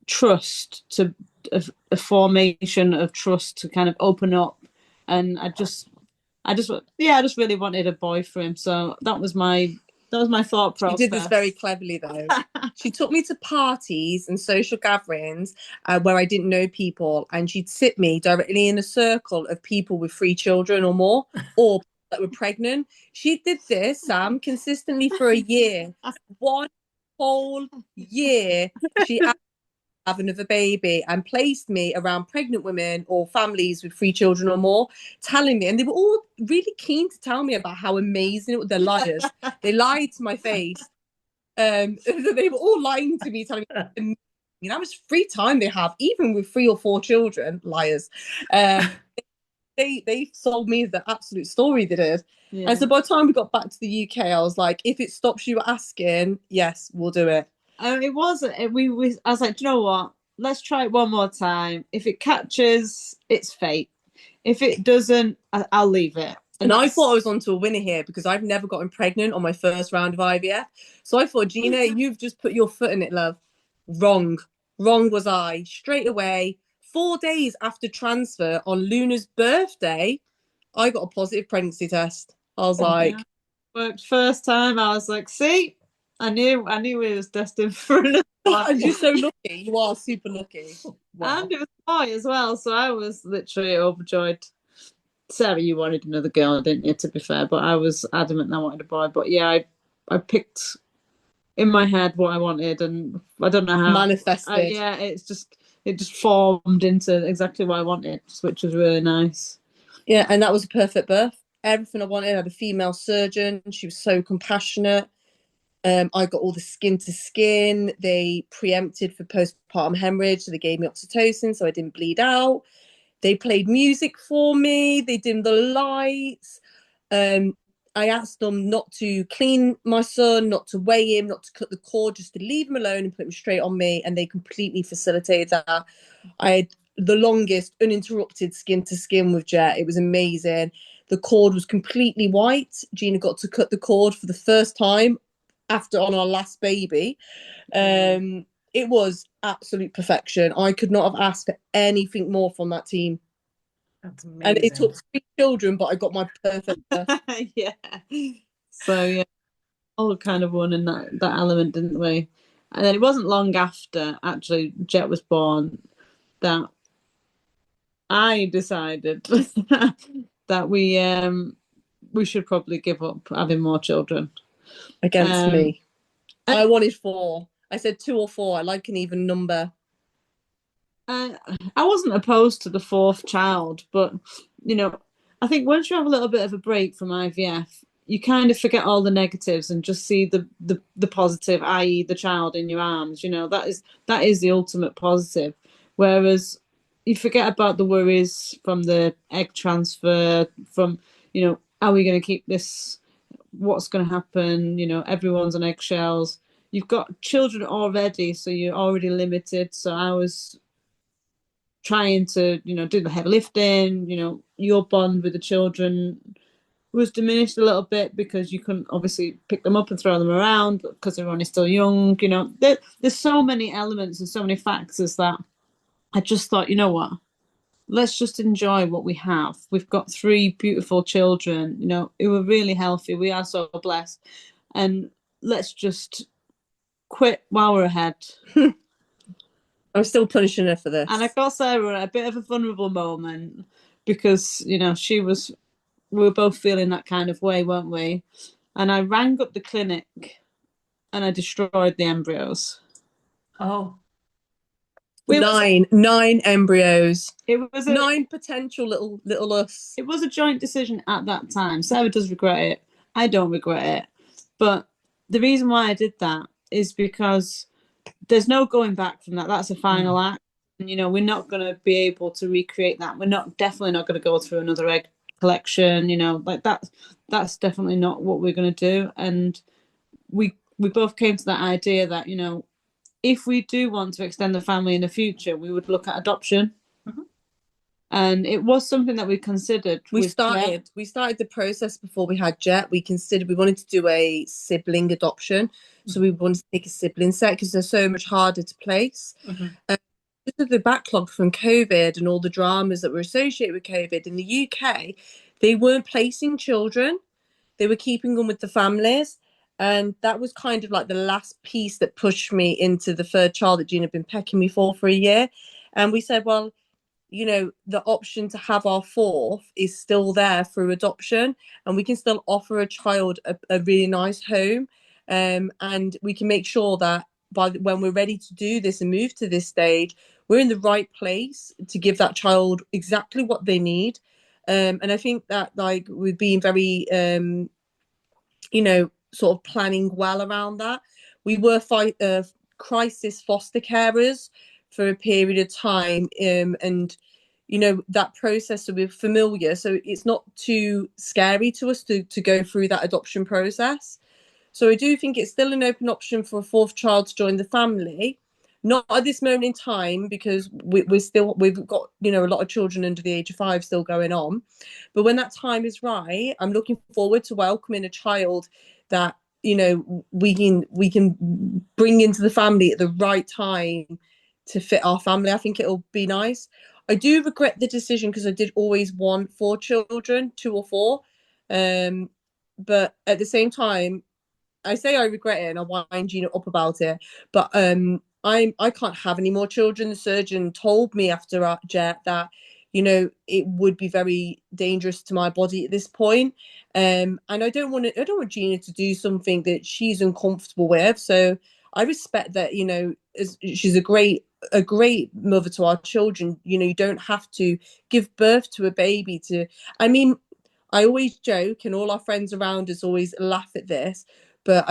trust to a formation of trust to kind of open up. And I just really wanted a boy for him. So that was my thought process. She did this very cleverly, though. She took me to parties and social gatherings where I didn't know people, and she'd sit me directly in a circle of people with 3 children or more, or that were pregnant. She did this, Sam, consistently for a year. 1 whole year. She have another baby, and placed me around pregnant women or families with 3 children or more, telling me, and they were all really keen to tell me about how amazing it was. They're liars. They lied to my face. They were all lying to me, telling me how much free time they have, even with 3 or 4 children. Liars. They sold me the absolute story, they did. Yeah. And so by the time we got back to the UK, I was like, if it stops you asking, yes, we'll do it. It wasn't. I was like, do you know what? Let's try it one more time. If it catches, it's fate. If it doesn't, I'll leave it. And I thought I was onto a winner here, because I've never gotten pregnant on my first round of IVF. So I thought, Gina, you've just put your foot in it, love. Wrong was I. Straight away, 4 days after transfer, on Luna's birthday, I got a positive pregnancy test. I was like, worked first time. I was like, see, I knew it was destined for another life. And you're so lucky. You are super lucky. Wow. And it was a boy as well, so I was literally overjoyed. Sarah, you wanted another girl, didn't you, to be fair? But I was adamant I wanted a boy. But yeah, I picked in my head what I wanted, and I don't know how. Manifested. Yeah, it just formed into exactly what I wanted, which was really nice. Yeah, and that was a perfect birth. Everything I wanted. I had a female surgeon. She was so compassionate. I got all the skin to skin. They preempted for postpartum hemorrhage, so they gave me oxytocin so I didn't bleed out. They played music for me. They dimmed the lights. I asked them not to clean my son, not to weigh him, not to cut the cord, just to leave him alone and put him straight on me. And they completely facilitated that. I had the longest uninterrupted skin to skin with Jet. It was amazing. The cord was completely white. Gina got to cut the cord for the first time on our last baby. It was absolute perfection. I could not have asked for anything more from that team. That's amazing. And it took 3 children, but I got my perfect. Yeah. So yeah, all kind of won in that element, didn't we? And then it wasn't long after actually Jet was born that I decided that we should probably give up having more children. Against me. I wanted 4. I said 2 or 4. I like an even number. I wasn't opposed to the 4th child, but you know, I think once you have a little bit of a break from IVF, you kind of forget all the negatives and just see the positive, i.e., the child in your arms. You know, that is the ultimate positive. Whereas you forget about the worries from the egg transfer, from, you know, are we going to keep this? What's going to happen? You know, everyone's on eggshells. You've got children already, so you're already limited. So I was trying to, you know, do the heavy lifting. You know, your bond with the children was diminished a little bit because you couldn't obviously pick them up and throw them around because they're only still young. You know, there's so many elements and so many factors that I just thought, you know what? Let's just enjoy what we have. We've got 3 beautiful children, you know, who are really healthy. We are so blessed. And let's just quit while we're ahead. I'm still punishing her for this. And I got Sarah at a bit of a vulnerable moment because, you know, we were both feeling that kind of way, weren't we? And I rang up the clinic and I destroyed the embryos. Oh. 9 embryos. It was 9 potential little us. It was a joint decision at that time. Sarah does regret it. I don't regret it. But the reason why I did that is because there's no going back from that. That's a final act. And, you know, we're not going to be able to recreate that. We're definitely not going to go through another egg collection. You know, like that's definitely not what we're going to do. And we both came to that idea that, you know, if we do want to extend the family in the future, we would look at adoption. And it was something that we considered. We started the process before we had Jet. We wanted to do a sibling adoption. So we wanted to take a sibling set because they're so much harder to place. Because of the backlog from COVID and all the dramas that were associated with COVID in the UK, they weren't placing children. They were keeping them with the families. And that was kind of like the last piece that pushed me into the third child that Gina had been pecking me for a year. And we said, well, you know, the option to have our fourth is still there through adoption, and we can still offer a child a really nice home. And we can make sure that when we're ready to do this and move to this stage, we're in the right place to give that child exactly what they need. And I think that, like, we've been very, you know, sort of planning well around that. We were crisis foster carers for a period of time, and you know, that process, so we're familiar, so it's not too scary to us to go through that adoption process. So I do think it's still an open option for a fourth child to join the family. Not at this moment in time, because we've got, you know, a lot of children under the age of 5 still going on. But when that time is right, I'm looking forward to welcoming a child that, you know, we can bring into the family at the right time to fit our family. I think it'll be nice. I do regret the decision because I did always want 4 children, 2 or 4. But at the same time, I say I regret it and I wind Gina up about it. But I can't have any more children. The surgeon told me after Jet that, you know, it would be very dangerous to my body at this point. And I don't want Gina to do something that she's uncomfortable with. So I respect that, you know, she's a great mother to our children. You know, you don't have to give birth to a baby to, I mean, I always joke and all our friends around us always laugh at this, but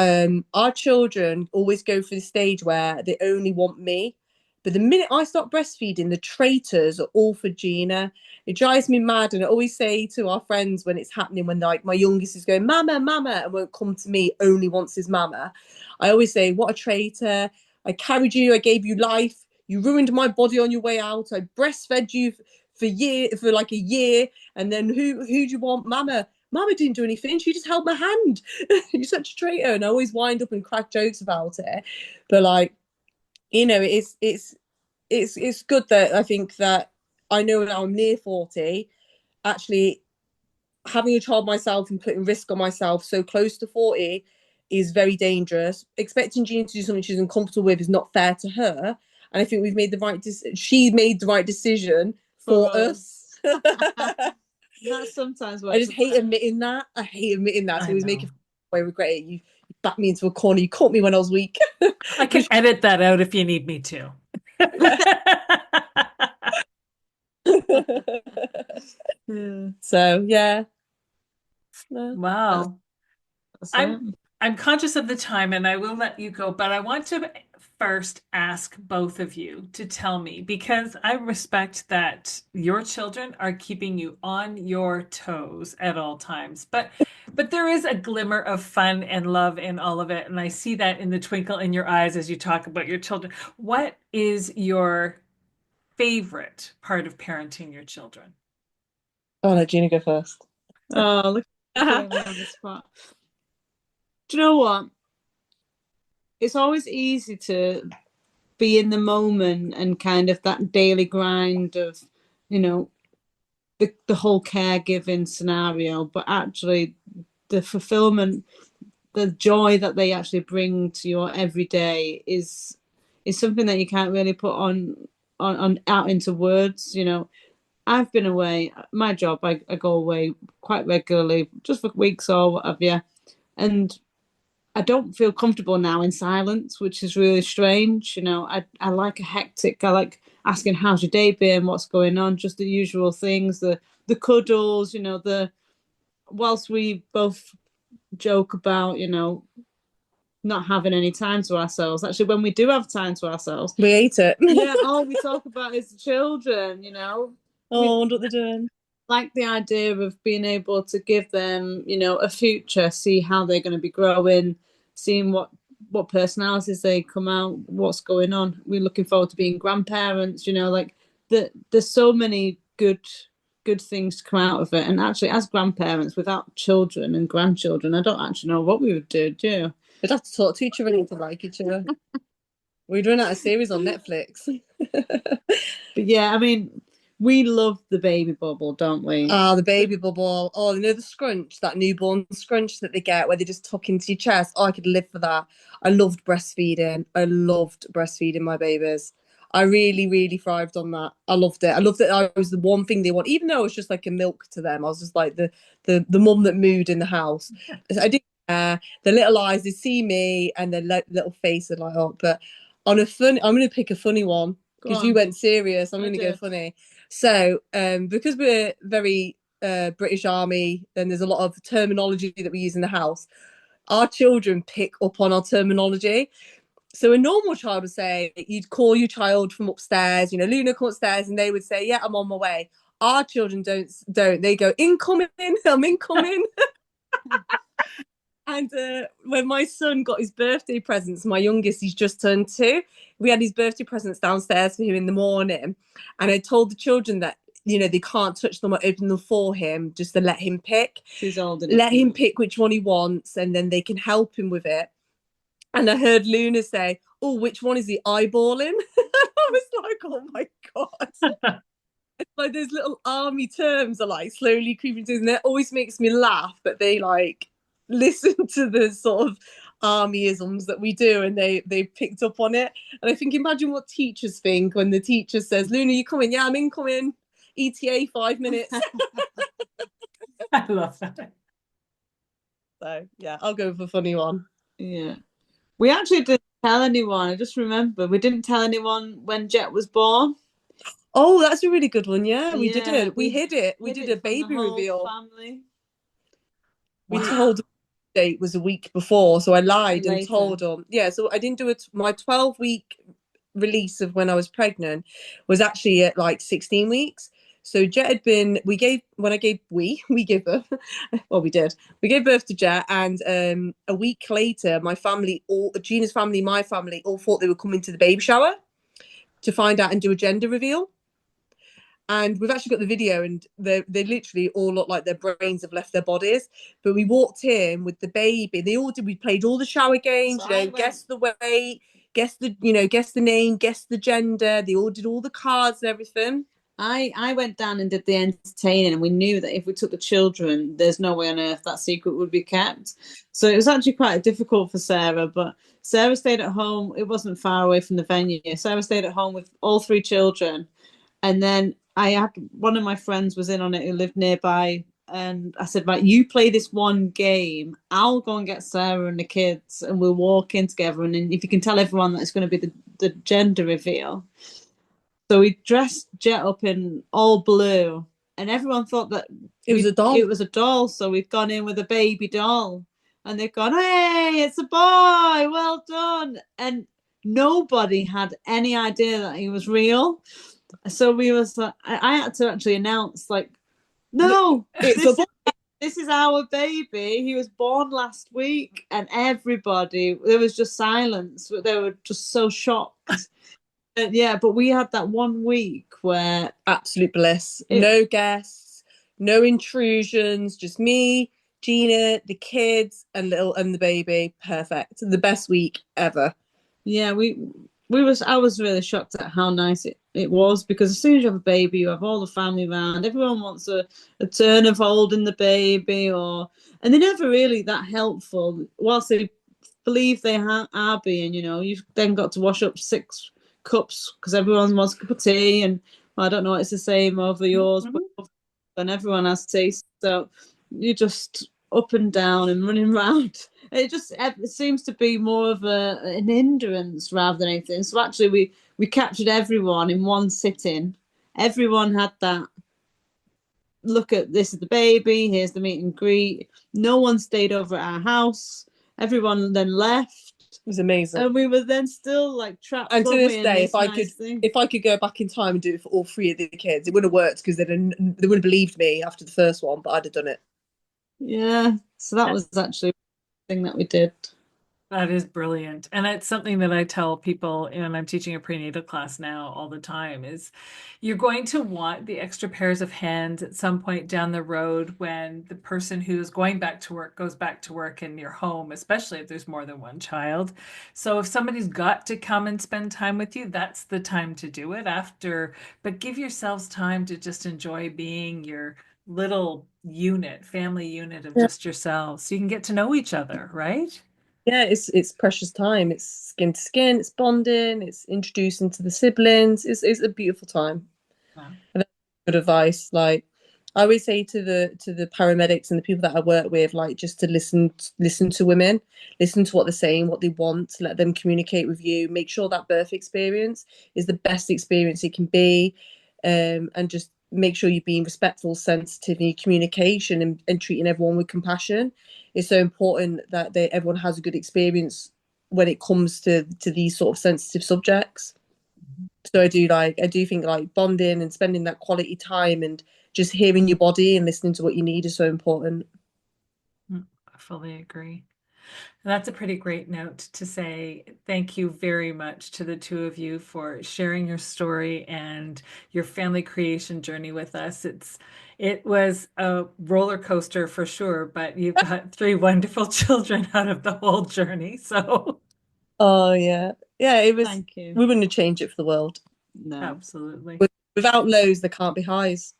our children always go through the stage where they only want me. But the minute I start breastfeeding, the traitors are all for Gina. It drives me mad. And I always say to our friends when it's happening, when like my youngest is going, mama, mama, and won't come to me, only wants his mama. I always say, what a traitor. I carried you. I gave you life. You ruined my body on your way out. I breastfed you for like a year. And then who do you want? Mama. Mama didn't do anything. She just held my hand. You're such a traitor. And I always wind up and crack jokes about it. But like, you know, it's good that I think that I know now I'm near 40, actually having a child myself and putting risk on myself so close to 40 is very dangerous. Expecting Gina to do something she's uncomfortable with is not fair to her. And I think we've made the right she made the right decision for us. That's sometimes what I just hate admitting that. I hate admitting that. So always make it. I regret it. You backed me into a corner. You caught me when I was weak. I can edit that out if you need me to. So yeah. Wow. I'm conscious of the time and I will let you go, but I want to first ask both of you to tell me, because I respect that your children are keeping you on your toes at all times. But there is a glimmer of fun and love in all of it. And I see that in the twinkle in your eyes as you talk about your children. What is your favorite part of parenting your children? Oh, let Gina go first. Oh, look at me on the spot. Do you know what? It's always easy to be in the moment and kind of that daily grind of, you know, the whole caregiving scenario, but actually the fulfillment, the joy that they actually bring to your everyday is something that you can't really put on out into words. You know, I've been away. My job, I go away quite regularly, just for weeks or whatever, and I don't feel comfortable now in silence, which is really strange. You know, I like a hectic. I like asking how's your day been, what's going on, just the usual things, the cuddles. You know, whilst we both joke about, you know, not having any time to ourselves. Actually, when we do have time to ourselves, we hate it. Yeah, all we talk about is the children. You know, what they're doing. Like the idea of being able to give them, you know, a future, see how they're going to be growing, seeing what what personalities they come out, what's going on. We're looking forward to being grandparents, you know, like there's so many good things to come out of it. And actually, as grandparents without children and grandchildren, I don't actually know what we would do you? We'd have to talk to each other and to like each other. We'd run out a series on Netflix. But yeah, I mean, we love the baby bubble, don't we? The baby bubble. Oh, you know the scrunch, that newborn scrunch that they get where they just tuck into your chest. Oh, I could live for that. I loved breastfeeding. I loved breastfeeding my babies. I really, really thrived on that. I loved it. I loved that I was the one thing they want, even though it was just like a milk to them. I was just like the mum that mooed in the house. I didn't care. The little eyes, they see me, and their little face are like, oh. But on a fun, I'm going to pick a funny one because you went serious. I'm going to go funny. So, because we're very British Army, and there's a lot of terminology that we use in the house, our children pick up on our terminology. So a normal child would say, you'd call your child from upstairs, you know, Luna, come upstairs, and they would say, yeah, I'm on my way. Our children don't. They go, incoming, I'm incoming. And when my son got his birthday presents, my youngest, he's just turned 2, we had his birthday presents downstairs for him in the morning. And I told the children that, you know, they can't touch them or open them for him, just to let him pick. He's old enough. Let him pick which one he wants, and then they can help him with it. And I heard Luna say, oh, which one is he eyeballing? I was like, oh my God. It's like those little army terms are like slowly creeping through, and it always makes me laugh, but they like listen to the sort of armyisms that we do, and they picked up on it. And I think, imagine what teachers think when the teacher says, Luna, you coming? Yeah, I'm incoming. ETA 5 minutes. I love that. So yeah, I'll go for a funny one. Yeah. We actually didn't tell anyone. I just remember we didn't tell anyone when Jet was born. Oh, that's a really good one. Yeah, we didn't. We hid it. We did a baby reveal. Family. We told them the date was a week before, so I lied and told them. Yeah, so I didn't do it. My 12-week release of when I was pregnant was actually at like 16 weeks. So Jet had been, we gave birth. Well, we did. We gave birth to Jet, and a week later, my family, Gina's family, my family, all thought they were coming to the baby shower to find out and do a gender reveal. And we've actually got the video, and they literally all look like their brains have left their bodies. But we walked in with the baby. They all did. We played all the shower games. So guess the weight, guess the name, guess the gender. They all did all the cards and everything. I went down and did the entertaining, and we knew that if we took the children, there's no way on earth that secret would be kept. So it was actually quite difficult for Sarah, but Sarah stayed at home. It wasn't far away from the venue. Sarah stayed at home with all 3 children. And then I had one of my friends was in on it who lived nearby. And I said, right, you play this one game. I'll go and get Sarah and the kids, and we'll walk in together. And then if you can tell everyone that it's going to be the gender reveal. So we dressed Jet up in all blue, and everyone thought that it was a doll. It was a doll. So we'd gone in with a baby doll, and they've gone, hey, it's a boy, well done. And nobody had any idea that he was real. So we was like, I had to actually announce, like, no, this is our baby. He was born last week. And everybody, there was just silence. They were just so shocked. Yeah, but we had that 1 week where absolute bliss. No guests, no intrusions, just me, Gina, the kids, and the baby. Perfect. The best week ever. Yeah, I was really shocked at how nice it was, because as soon as you have a baby, you have all the family around. Everyone wants a turn of holding the baby, and they're never really that helpful. Whilst they believe they are being, you know, you've then got to wash up 6 cups because everyone wants a cup of tea, and I don't know, it's the same over yours, but and everyone has tea, so you're just up and down and running around. It seems to be more of an hindrance rather than anything. So actually we captured everyone in one sitting. Everyone had that look at, this is the baby, here's the meet and greet. No one stayed over at our house. Everyone then left. It was amazing, and we were then still like trapped. And to this day, if I could go back in time and do it for all 3 of the kids, it would have worked, because they wouldn't have believed me after the first one, but I'd have done it. Yeah, so that was actually the thing that we did. That is brilliant. And it's something that I tell people, and I'm teaching a prenatal class now all the time, is you're going to want the extra pairs of hands at some point down the road when the person who's going back to work goes back to work in your home, especially if there's more than one child. So if somebody's got to come and spend time with you, that's the time to do it after, but give yourselves time to just enjoy being your little unit, family unit of Yeah. just yourselves, so you can get to know each other, right? Yeah, it's precious time. It's skin to skin. It's bonding. It's introducing to the siblings. It's a beautiful time. Wow. And that's good advice. Like I always say to the paramedics and the people that I work with, like just to listen to women, listen to what they're saying, what they want, let them communicate with you. Make sure that birth experience is the best experience it can be, and just make sure you're being respectful, sensitive in your communication, and treating everyone with compassion. It's so important that everyone has a good experience when it comes to these sort of sensitive subjects. So I do think like bonding and spending that quality time and just hearing your body and listening to what you need is so important. I fully agree. And that's a pretty great note to say thank you very much to the two of you for sharing your story and your family creation journey with us. It was a roller coaster for sure, but you've got three wonderful children out of the whole journey. So Oh yeah. Yeah, it was Thank you. we wouldn't have changed it for the world. No. absolutely. Without lows there can't be highs.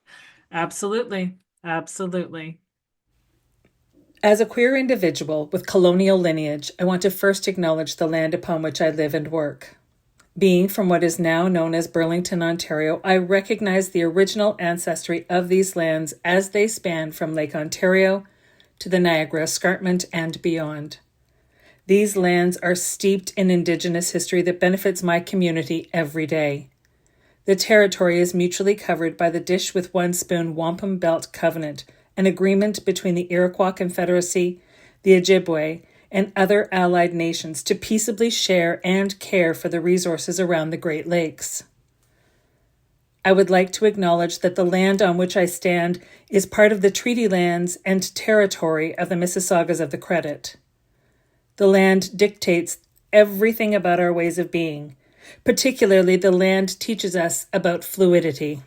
Absolutely. Absolutely. As a queer individual with colonial lineage, I want to first acknowledge the land upon which I live and work. Being from what is now known as Burlington, Ontario, I recognize the original ancestry of these lands as they span from Lake Ontario to the Niagara Escarpment and beyond. These lands are steeped in Indigenous history that benefits my community every day. The territory is mutually covered by the Dish with One Spoon Wampum Belt Covenant, an agreement between the Iroquois Confederacy, the Ojibwe, and other allied nations to peaceably share and care for the resources around the Great Lakes. I would like to acknowledge that the land on which I stand is part of the treaty lands and territory of the Mississaugas of the Credit. The land dictates everything about our ways of being. Particularly, the land teaches us about fluidity.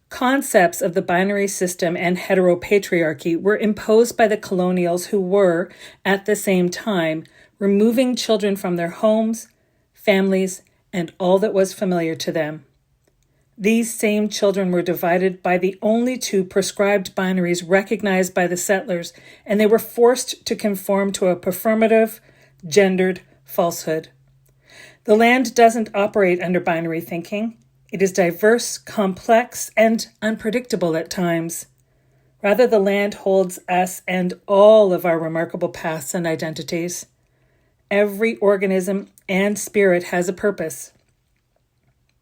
Concepts of the binary system and heteropatriarchy were imposed by the colonials who were, at the same time, removing children from their homes, families, and all that was familiar to them. These same children were divided by the only two prescribed binaries recognized by the settlers, and they were forced to conform to a performative, gendered falsehood. The land doesn't operate under binary thinking. It is diverse, complex, and unpredictable at times. Rather, the land holds us and all of our remarkable pasts and identities. Every organism and spirit has a purpose.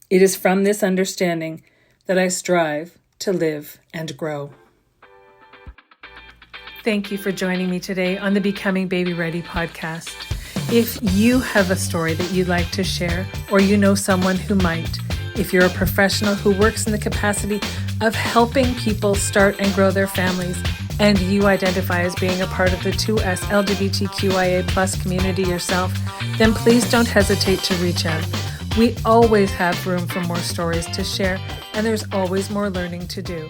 It is from this understanding that I strive to live and grow. Thank you for joining me today on the Becoming Baby Ready podcast. If you have a story that you'd like to share, or you know someone who might, if you're a professional who works in the capacity of helping people start and grow their families, and you identify as being a part of the 2S LGBTQIA plus community yourself, then please don't hesitate to reach out. We always have room for more stories to share, and there's always more learning to do.